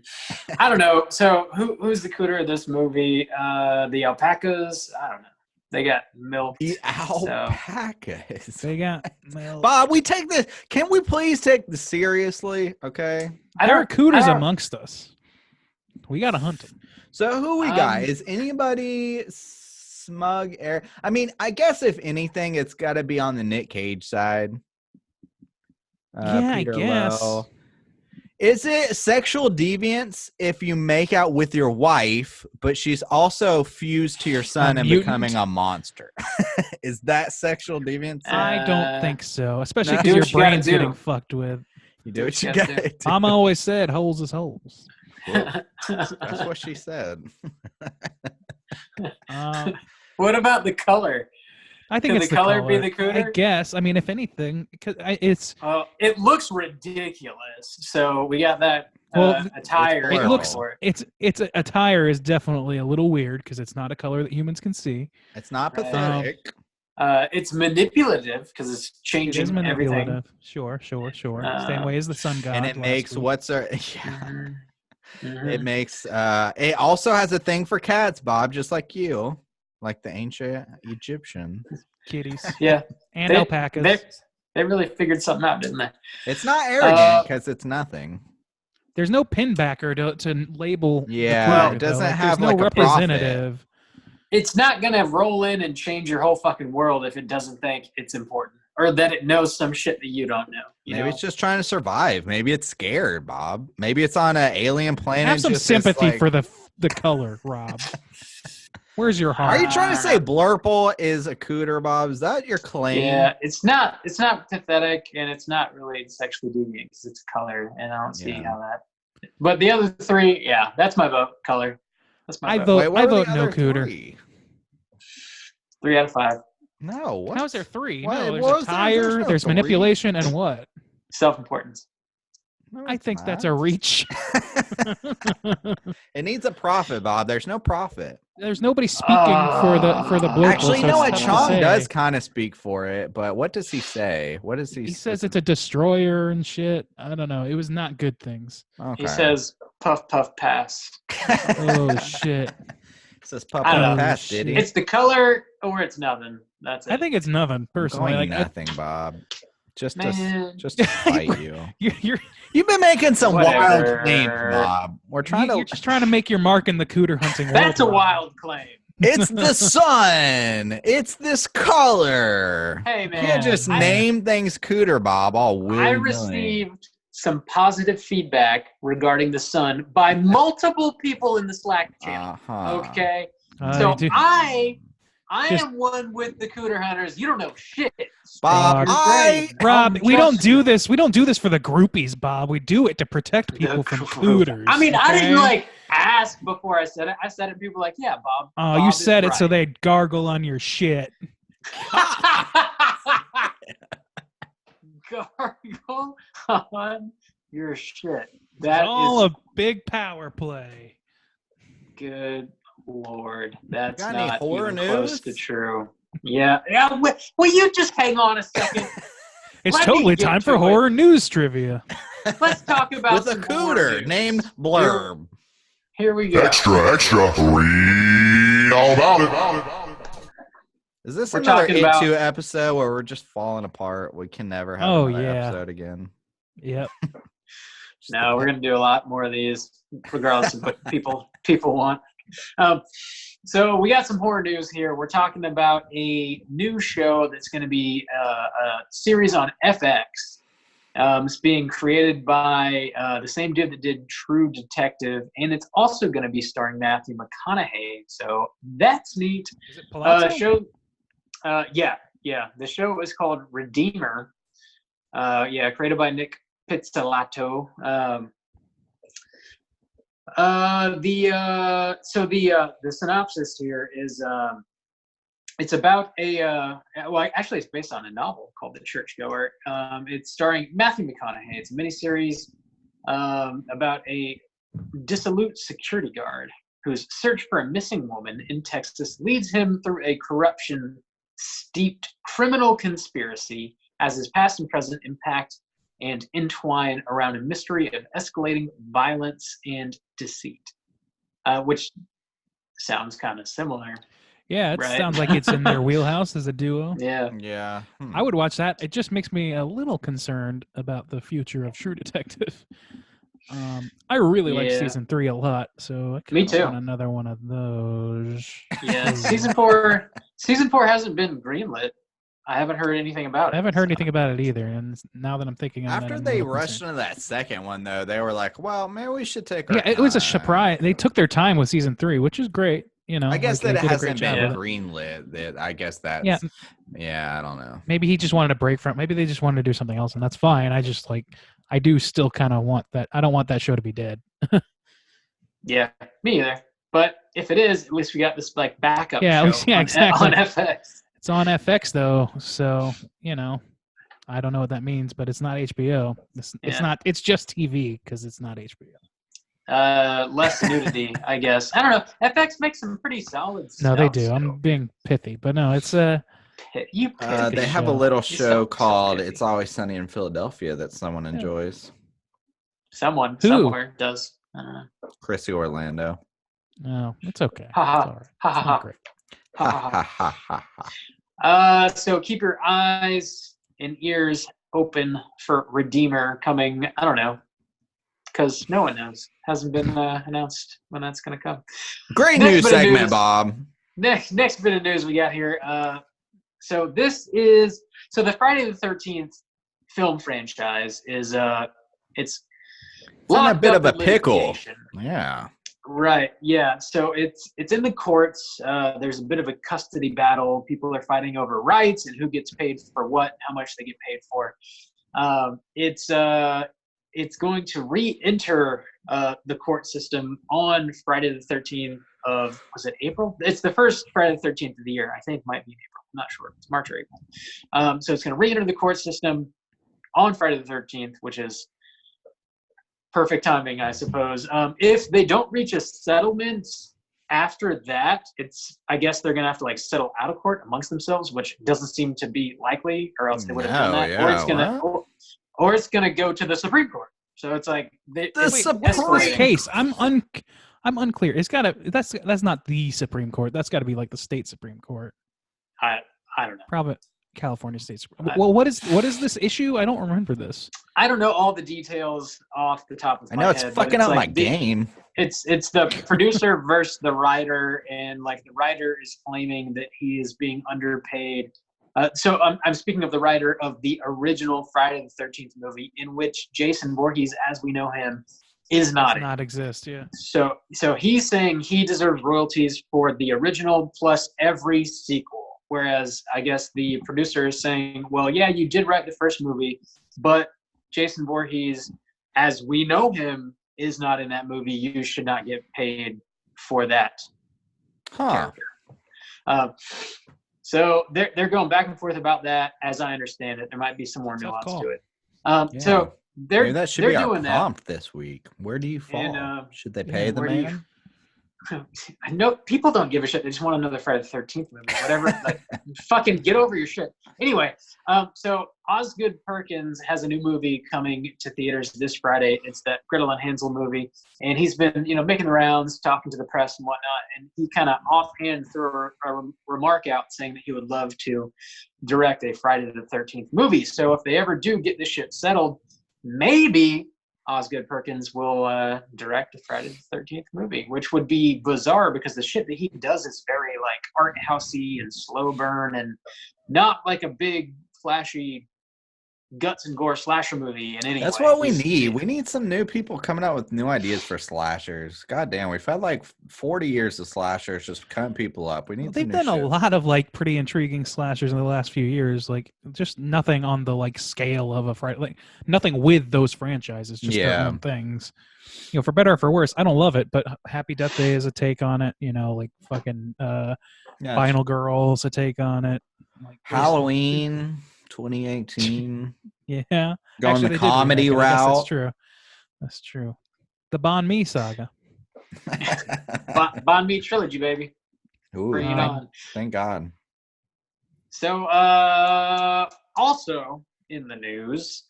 I don't know. So who's the cooter of this movie? The alpacas? I don't know. They got milk. The alpacas. They got milk. Bob, we take this. Can we please take this seriously? Okay. There are cooters amongst us. We gotta hunt them. So who we got? Is anybody smug air? I mean, I guess if anything, it's got to be on the Nic Cage side. Yeah, Peter I guess. Lowe. Is it sexual deviance if you make out with your wife, but she's also fused to your son and mutant? becoming a monster? Is that sexual deviance? I don't think so, especially no. because Do your what you gotta brain's do. getting fucked with. You do what you gotta got. do. Mama always said, "Holes is holes." That's what she said. What about the color? I think Can it's the color be the cooter? I guess. I mean, if anything, because it's It looks ridiculous. So we got that attire. It's it looks for it. it's attire is definitely a little weird because it's not a color that humans can see. It's not Right. pathetic. It's manipulative because it's It changing is everything. manipulative. Sure. Same way as the sun god. And it makes Mhm. it makes it also has a thing for cats, Bob, just like you, like the ancient Egyptian. kitties Yeah, and alpacas. They really figured something out, didn't they? It's not arrogant because it's nothing. There's no pinbacker to label. the Yeah, cooter, it doesn't though. Like, have, there's no like, a profit. representative. It's not gonna roll in and change your whole fucking world if it doesn't think it's important or that it knows some shit that you don't know. Maybe it's just trying to survive. Maybe it's scared, Bob. Maybe it's on an alien planet. Have some just sympathy like, for the color, Rob. Where's your heart? Are you trying to say Blurple is a cooter, Bob? Is that your claim? Yeah, it's not pathetic and it's not really sexually deviant because it's color, and I don't see how that. But the other three, yeah, that's my vote. Color. That's my vote. Wait, what I were the vote no other cooter. 3? 3 out of 5. No. What? How is there 3? What- No, what there's was there? There's attire, no there's 3. manipulation, and what? Self-importance. No, I it's think that's not. a reach. It needs a profit, Bob. There's no profit. There's nobody speaking for the blurple. Actually, so you know it's what? tough to Chong say. does kind of speak for it, but what does he say? What does he? He says it's a destroyer and shit. I don't know. It was not good things. Okay. He says, "Puff, puff, pass." Oh shit! It says puff I don't puff know. pass, did he? It's the color or it's nothing. That's it. I think it's nothing personally. Going Like nothing, Bob. Just Man. to fight you. You've been making some Whatever. wild claims, Bob. We're trying you're to. just trying to make your mark in the cooter hunting world. That's a Rob. wild claim. It's the sun. It's this color. Hey, You man. can't just name things cooter, Bob. All weird. I received some positive feedback regarding the sun by multiple people in the Slack channel. Okay, so dude. I am one with the cooter hunters. You don't know shit, Bob. Rob, we don't do this. We don't do this for the groupies, Bob. We do it to protect people from cooters. I mean, I okay? didn't ask before I said it. I said it. People were like, yeah, Bob. Oh, Bob you is said it so right. they'd gargle on your shit. Gargle on your shit. It's That all is a big power play. good Lord. That's Got any not horror even close news? to true. Yeah. Will you just hang on a second? It's Let me totally get time to for it. horror news trivia. Let's talk about With a some horror cooter news. named Blurb. Here we go. Extra, read all about it. Is this We're another talking about- Into episode where we're just falling apart? We can never have Oh, another yeah. episode again. Yep. No, we're gonna do a lot more of these, regardless of what people want. So we got some horror news here. We're talking about a new show that's going to be a series on FX. It's being created by the same dude that did True Detective, and it's also going to be starring Matthew McConaughey. So that's neat. Is it Palazzo? Yeah. The show is called Redeemer. Created by Nick Pizzolatto. The synopsis here is it's about actually it's based on a novel called The Churchgoer. It's starring Matthew McConaughey. It's a miniseries about a dissolute security guard whose search for a missing woman in Texas leads him through a corruption-steeped criminal conspiracy as his past and present impact and entwine around a mystery of escalating violence and deceit, which sounds kind of similar. Yeah, it Right. sounds like it's in their wheelhouse as a duo. Yeah. Yeah. I would watch that. It just makes me a little concerned about the future of True Detective. I really like Yeah. season 3 a lot, so I Me kinda too. want another one of those. Yeah, season 4 hasn't been greenlit. I haven't heard anything about it. I haven't heard anything about it either, and now that I'm thinking on it, After I'm a they little rushed concerned. into that second one, though, they were like, "Well, maybe we should take our Yeah, it was a time." surprise. They took their time with season 3, which is great. You know, I guess like, that they it did a great hasn't job been with it. greenlit. I guess that's Yeah. yeah. I don't know. Maybe he just wanted a break from. Maybe they just wanted to do something else, and that's fine. I just I do still kind of want that. I don't want that show to be dead. Yeah, me either. But if it is, at least we got this like backup Yeah, at show least- yeah, on, exactly. on FX. It's on FX though, so I don't know what that means, but it's not HBO. It's Yeah. not. It's just TV because it's not HBO. Less nudity, I guess. I don't know. FX makes some pretty solid No, stuff. they do. still. I'm being pithy, but no, it's You pithy. They have a show. little You're show so called pithy. "It's Always Sunny in Philadelphia" that someone enjoys. Someone Who? somewhere does. Chrissy Orlando. No, it's okay. Ha ha. It's all right. Ha It's ha not ha. great. Ha, Ha ha, ha ha ha. ha. So keep your eyes and ears open for Redeemer coming. I don't know, because no one knows. Hasn't been announced when that's going to come. Great Next news bit of segment, news. Bob. Next bit of news we got here. So the Friday the 13th film franchise is it's on a locked bit up of a in pickle. litigation. Yeah. Right. Yeah. So it's in the courts. There's a bit of a custody battle. People are fighting over rights and who gets paid for what, how much they get paid for. It's going to re-enter the court system on Friday the 13th of, was it April? It's the first Friday the 13th of the year. I think it might be in April. I'm not sure. It's March or April. So it's going to re-enter the court system on Friday the 13th, which is perfect timing, I suppose. If they don't reach a settlement after that, I guess they're gonna have to like settle out of court amongst themselves, which doesn't seem to be likely, or else they would have done that. No, Or it's yeah, gonna, or it's gonna go to the Supreme Court. So it's like What's this case? I'm unclear. It's gotta. That's not the Supreme Court. That's got to be like the state Supreme Court. I don't know. Probably California State Supreme. Well, what is this issue? I don't remember this. I don't know all the details off the top of my I know head. it's but fucking up like my game. It's the producer versus the writer, and like the writer is claiming that he is being underpaid. So I'm speaking of the writer of the original Friday the 13th movie, in which Jason Voorhees, as we know him, is not in. Not exist. Yeah. So he's saying he deserves royalties for the original plus every sequel. Whereas I guess the producer is saying, well, yeah, you did write the first movie, but Jason Voorhees, as we know him, is not in that movie. You should not get paid for that character. So they're going back and forth about that. As I understand it, there might be some more nuance to it. So Maybe that should be our doing prompt this week. Where do you fall? And, should they pay the where do you- man? I know people don't give a shit. They just want another Friday the 13th movie, whatever. Like, fucking get over your shit. Anyway, so Osgood Perkins has a new movie coming to theaters this Friday. It's that Gretel and Hansel movie, and he's been, making the rounds, talking to the press and whatnot. And he kind of offhand threw a remark out saying that he would love to direct a Friday the 13th movie. So if they ever do get this shit settled, maybe Osgood Perkins will direct a Friday the 13th movie, which would be bizarre because the shit that he does is very like art housey and slow burn and not like a big flashy guts and gore slasher movie in any That's way. what we need. We need some new people coming out with new ideas for slashers. God damn, we've had like 40 years of slashers just cutting people up. We need They've some done new a shit. lot of like pretty intriguing slashers in the last few years. Like just nothing on the like scale of a Friday. Like nothing with those franchises. Just their own things. For better or for worse. I don't love it, but Happy Death Day is a take on it. Like fucking Final Girl's a take on it. Like Halloween 2018. Yeah. Going Actually, the they did comedy remake it. I guess route. That's true. That's true. The Bon Me saga. Bon Me trilogy, baby. Ooh, Bring it on. thank God. So, also in the news,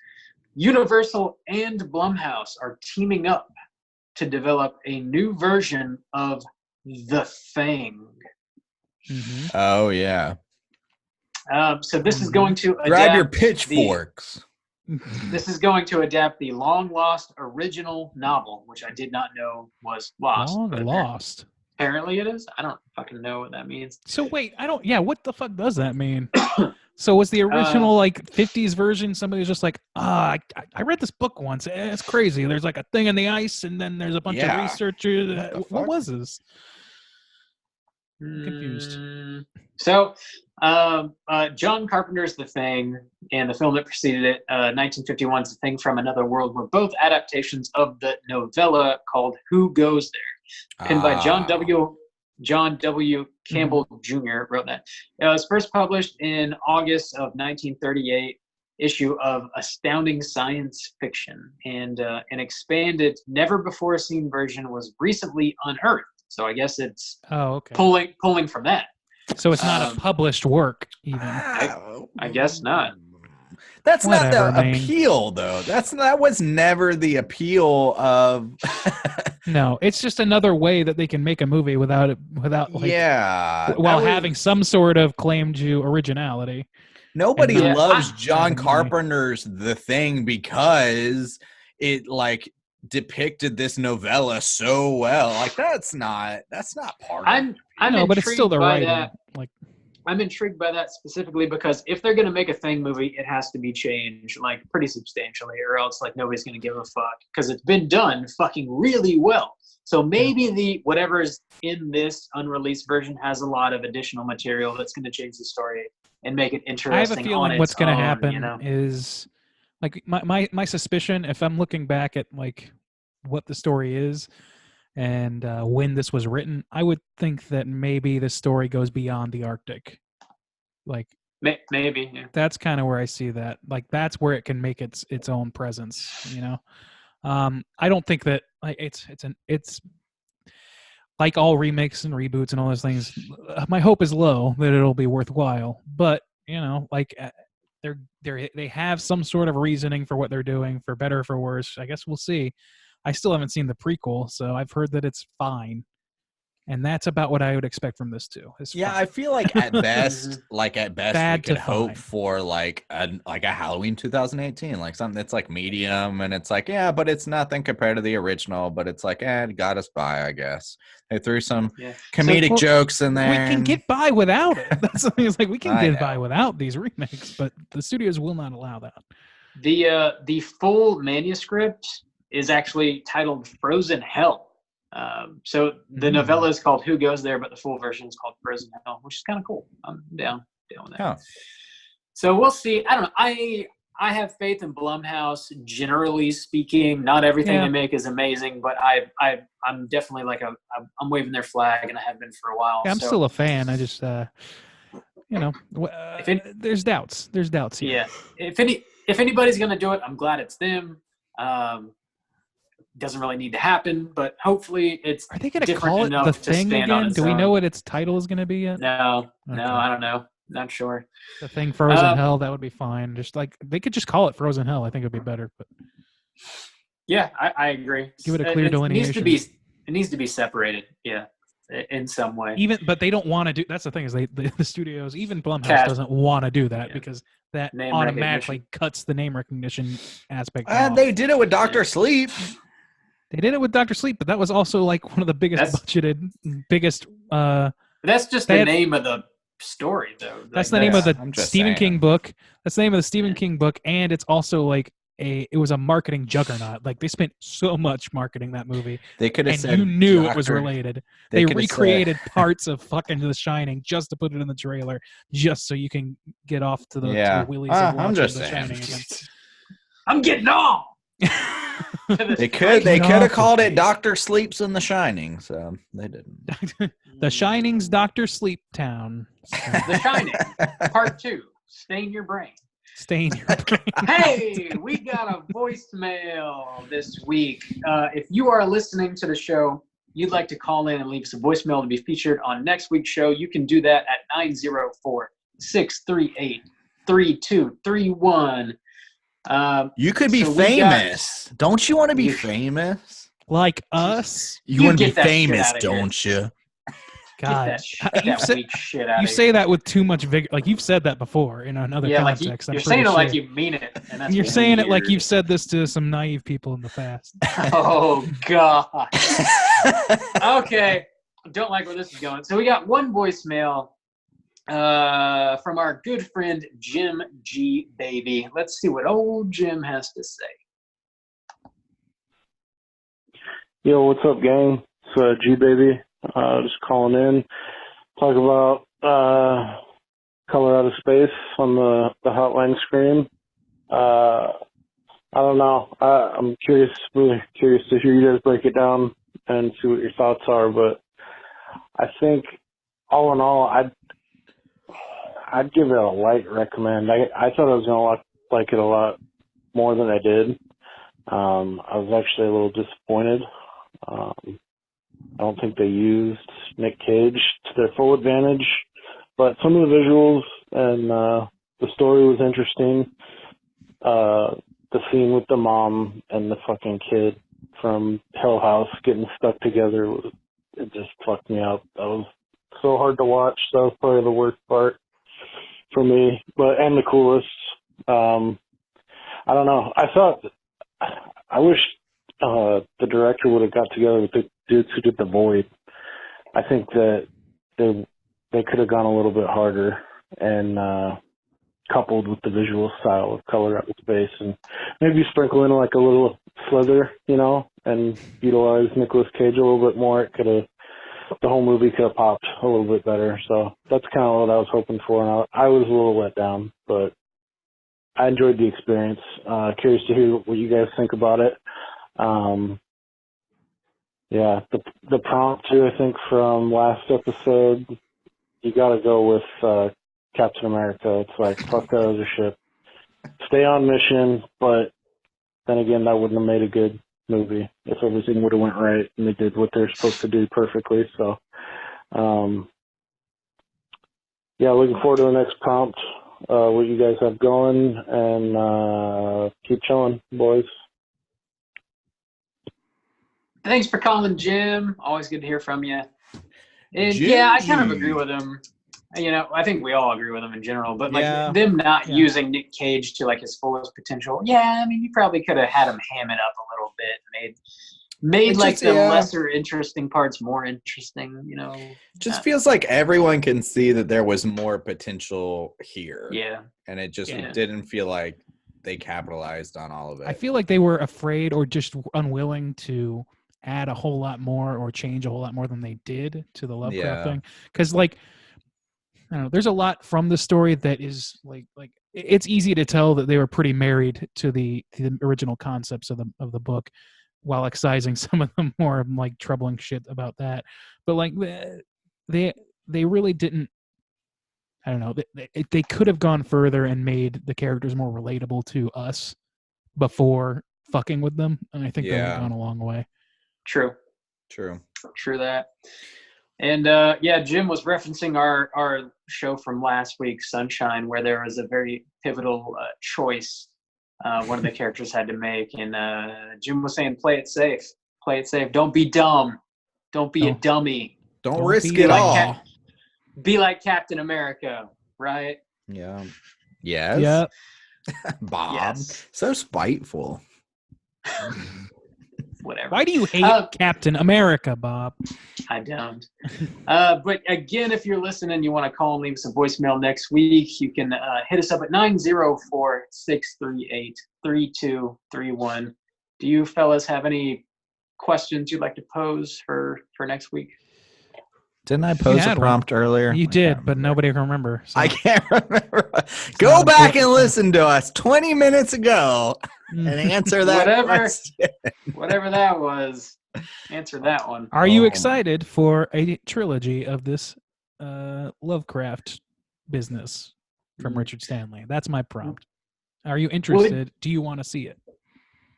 Universal and Blumhouse are teaming up to develop a new version of The Thing. Mm-hmm. Oh yeah. So this is going to Grab your adapt pitchforks. This is going to adapt the long-lost original novel, which I did not know was lost. Long lost. Apparently it is. I don't fucking know what that means. So wait, what the fuck does that mean? So was the original 50s version, somebody was just like, I read this book once. It's crazy. There's like a thing in the ice, and then there's a bunch of researchers. What was this? I'm confused. So John Carpenter's The Thing and the film that preceded it, 1951's The Thing from Another World, were both adaptations of the novella called Who Goes There? Penned by John W. Campbell Jr. wrote that. It was first published in August of 1938 issue of Astounding Science Fiction, and an expanded, never-before-seen version was recently unearthed. So I guess it's pulling from that. So it's not a published work, even. I guess not. That's Whatever, not the man. appeal, though. That was never the appeal of. No, it's just another way that they can make a movie without while having some sort of claim to originality. Nobody loves John Carpenter's The Thing because it depicted this novella so well. That's not part of it. I'm no, but it's still the intrigued by writing. that. I'm intrigued by that specifically because if they're going to make a Thing movie, it has to be changed pretty substantially, or else nobody's going to give a fuck because it's been done fucking really well. So maybe the whatever's in this unreleased version has a lot of additional material that's going to change the story and make it interesting. I have a feeling what's going to happen know? is my suspicion, if I'm looking back at what the story is and when this was written, I would think that maybe the story goes beyond the Arctic. Maybe, yeah. That's kind of where I see that. That's where it can make its own presence. I don't think that it's like all remakes and reboots and all those things. My hope is low that it'll be worthwhile, but they have some sort of reasoning for what they're doing, for better or for worse. I guess we'll see. I still haven't seen the prequel, so I've heard that it's fine. And that's about what I would expect from this too. Yeah, I feel at best, we could hope for a Halloween 2018, something that's medium, and it's but it's nothing compared to the original, but it's it got us by, I guess. They threw some comedic jokes in there. We can get by without it. That's something. It's we can get by without these remakes, but the studios will not allow that. The full manuscript is actually titled Frozen Hell. So the novella is called Who Goes There, but the full version is called Frozen Hell, which is kind of cool. I'm down with that. Oh. So we'll see. I don't know. I have faith in Blumhouse. Generally speaking, not everything they make is amazing, but I'm definitely I'm waving their flag, and I have been for a while. Yeah, I'm still a fan. I just there's doubts. There's doubts here. Yeah. If anybody's gonna do it, I'm glad it's them. Doesn't really need to happen, but hopefully it's. Are they going to call it The Thing again? Do we know what its title is going to be yet? No, I don't know. Not sure. The Thing Frozen Hell, that would be fine. Just they could just call it Frozen Hell. I think it'd be better. But yeah, I agree. Give it a clear delineation. It needs to be separated. Yeah, in some way. But they don't want to do. That's the thing is the studios, even Blumhouse doesn't want to do that because that name automatically cuts the name recognition aspect. They did it with Dr. Sleep. They did it with Dr. Sleep, but that was also one of the biggest biggest. That's just the name of the story, though. That's the name of the Stephen King book. That's the name of the Stephen King book, and it's also it was a marketing juggernaut. They spent so much marketing that movie. They could have said you knew it was related. They recreated parts of fucking The Shining just to put it in the trailer, just so you can get off to the wheelies of watching The Shining again. I'm getting off. They could have called it Dr. Sleeps in The Shining, so they didn't. The Shining's Dr. Sleep Town. The Shining, Part 2. Stain your brain. Stain your brain. Hey, we got a voicemail this week. If you are listening to the show, you'd like to call in and leave us a voicemail to be featured on next week's show, you can do that at 904-638-3231. You could be famous. Don't you want to be famous? Like us? You want to be famous, don't you? God, that weak shit out of you here. say that with too much vigor. Like you've said that before in another context. Like you're saying it like you mean it, and that's you're saying it like weird. you've said this to some naive people in the past. Oh God. Okay, don't like where this is going. So we got one voicemail from our good friend Jim G. Baby. Let's see what old Jim has to say. Yo, what's up, gang? It's G Baby. Just calling in, talk about Color Out of Space on the hotline screen. I don't know. I'm really curious to hear you guys break it down and see what your thoughts are. But I think, all in all, I'd give it a light recommend. I thought I was gonna like it a lot more than I did. I was actually a little disappointed. I don't think they used Nic Cage to their full advantage, but some of the visuals and the story was interesting. The scene with the mom and the fucking kid from Hell House getting stuck together, it just fucked me up. That was so hard to watch. That was probably the worst part for me, and the coolest. I don't know. I wish the director would have got together with the dudes who did The Void. I think that they could have gone a little bit harder and coupled with the visual style of Color Out of Space, and maybe sprinkle in like a little Slither, and utilize Nicolas Cage a little bit more. The whole movie could have popped a little bit better. So that's kind of what I was hoping for, and I was a little let down, but I enjoyed the experience. Curious to hear what you guys think about it. Yeah, the prompt too, I think, from last episode, you got to go with Captain America. It's like, fuck that other ship. Stay on mission, but then again, that wouldn't have made a good movie if everything would have went right and they did what they're supposed to do perfectly. So, yeah, looking forward to the next prompt, what you guys have going, and keep chilling, boys. Thanks for calling, Jim. Always good to hear from you. And Jim yeah, I kind of G. agree with him. I think we all agree with him in general, but like Yeah. them not using Nic Cage to like his fullest potential. Yeah, I mean, you probably could have had him ham it up a little bit, made like the lesser interesting parts more interesting, Just feels like everyone can see that there was more potential here. Yeah. And it just didn't feel like they capitalized on all of it. I feel like they were afraid or just unwilling to add a whole lot more or change a whole lot more than they did to the Lovecraft thing. Because, like, I don't know, there's a lot from the story that is like it's easy to tell that they were pretty married to the original concepts of the book, while excising some of the more like troubling shit about that. But like they really didn't. I don't know. They could have gone further and made the characters more relatable to us before fucking with them, and I think that would have gone a long way. True that. And Jim was referencing our show from last week, Sunshine, where there was a very pivotal choice one of the characters had to make, and Jim was saying, play it safe, don't be dumb, don't be a dummy, don't risk it all. Be like Captain America, right? Yeah. Yes. Yeah. Bob. Yes. So spiteful. Whatever. Why do you hate Captain America, Bob? I don't. But again, if you're listening and you want to call and leave us a voicemail next week, you can hit us up at 904-638-3231. Do you fellas have any questions you'd like to pose for next week? Didn't I pose a prompt earlier? You did, but nobody can remember. So. I can't remember. Go back and listen to us 20 minutes ago and answer that question. Whatever that was, answer that one. Are you excited for a trilogy of this Lovecraft business from Richard Stanley? That's my prompt. Are you interested? Do you want to see it?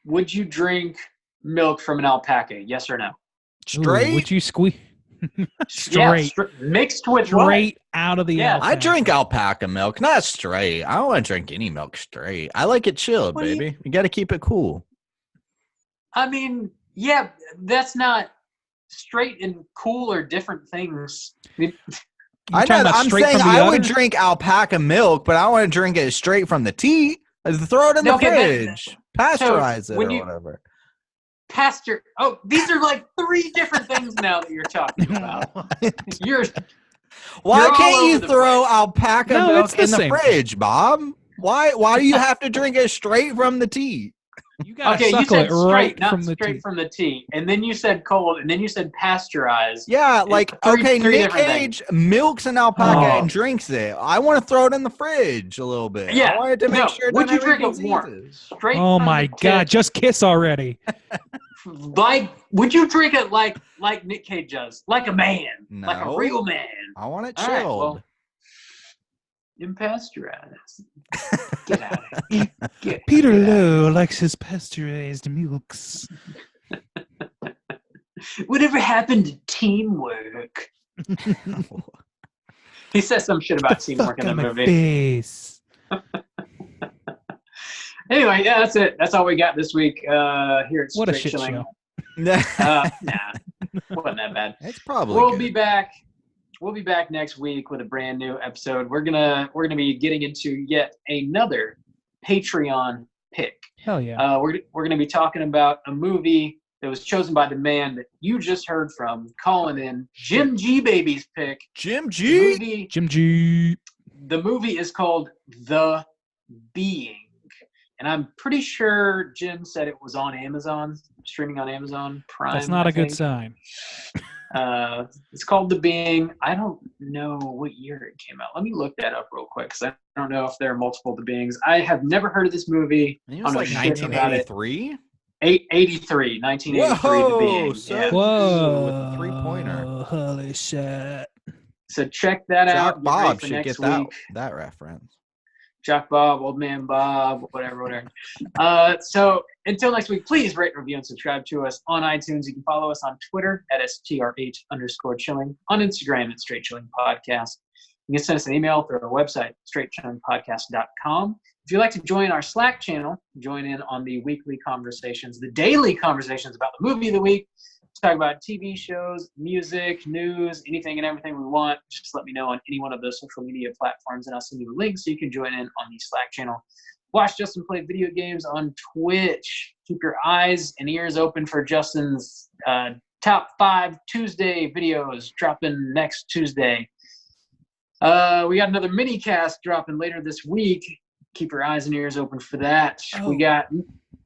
Would you drink milk from an alpaca? Yes or no? Straight? Ooh, would you squeeze? Straight. Yeah, mixed with straight out of the alpaca. I drink alpaca milk, not straight. I don't want to drink any milk straight. I like it chilled, baby. You got to keep it cool. I mean, yeah, that's not straight and cool are different things. I'm saying I would drink alpaca milk, but I want to drink it straight from the teat. Throw it in the fridge. Pasteurize it or whatever. Oh, these are like 3 different things now that you're talking about. Why can't you throw alpaca milk in the fridge, Bob? Why do you have to drink it straight from the teat? You gotta you said straight, not straight from the tea. And then you said cold, and then you said pasteurized. Yeah, like, Nic Cage milks an alpaca and drinks it. I want to throw it in the fridge a little bit. Yeah. I wanted to make sure would that you drink it everything's warm? easy. Straight Oh from my the God, tip. just kiss already. Would you drink it like Nic Cage does? Like a man. No. Like a real man. I want it All chilled. right, well, unpasteurized. Get out of here. Peter Lowe likes his pasteurized milks. Whatever happened to teamwork? He says some shit about teamwork in the movie. Face. Anyway, yeah, that's it. That's all we got this week here at What a Straight shit Chilling. show. Wasn't that bad. It's probably We'll good. be back. We'll be back next week with a brand new episode. We're gonna be getting into yet another Patreon pick. Hell yeah. We're gonna be talking about a movie that was chosen by the man that you just heard from, calling in Jim G Baby's pick. Jim G. Jim G. The movie is called The Being, and I'm pretty sure Jim said it was on Amazon, streaming on Amazon Prime. That's not I a good think. sign. It's called The Being. I don't know what year it came out. Let me look that up real quick because I don't know if there are multiple The Beings. I have never heard of this movie. It was like 1983. 1983, The Being. So Yeah. Whoa. with the 3-pointer. Holy shit. So check that out. Jock Get ready Bob for should next get week. that reference. Jock Bob, Old Man Bob, whatever. So until next week, please rate, review, and subscribe to us on iTunes. You can follow us on Twitter at @STRH_chilling, on Instagram at Straight Chilling Podcast. You can send us an email through our website, straightchillingpodcast.com. If you'd like to join our Slack channel, join in on the weekly conversations, the daily conversations about the movie of the week. Talk about TV shows, music, news, anything and everything we want. Just let me know on any one of those social media platforms, and I'll send you a link so you can join in on the Slack channel. Watch Justin play video games on Twitch. Keep your eyes and ears open for Justin's top 5 Tuesday videos dropping next Tuesday. We got another mini cast dropping later this week. Keep your eyes and ears open for that. Oh. We got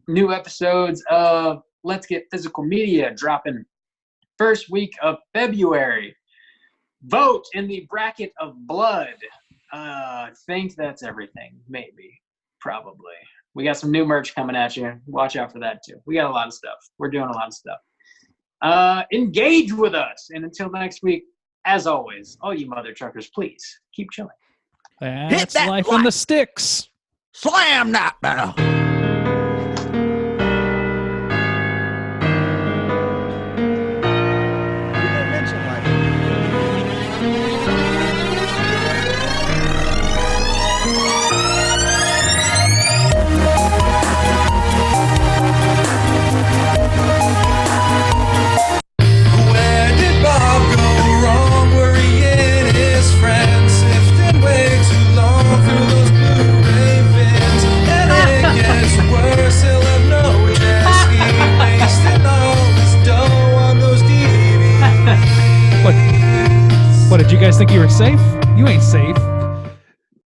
new episodes of Let's Get Physical Media dropping first week of February. Vote in the bracket of blood. I think that's everything. Maybe. Probably. We got some new merch coming at you. Watch out for that too. We got a lot of stuff. We're doing a lot of stuff. Engage with us. And until next week, as always, all you mother truckers, please keep chilling. That's that life like. on the sticks. Slam that bell. Where did Bob go wrong? Worrying his friends, sifting way too long through those Blu-ray bins. And it gets worse, he'll have no chance. He wasted all his dough on those DVDs. What, did you guys think you were safe? You ain't safe.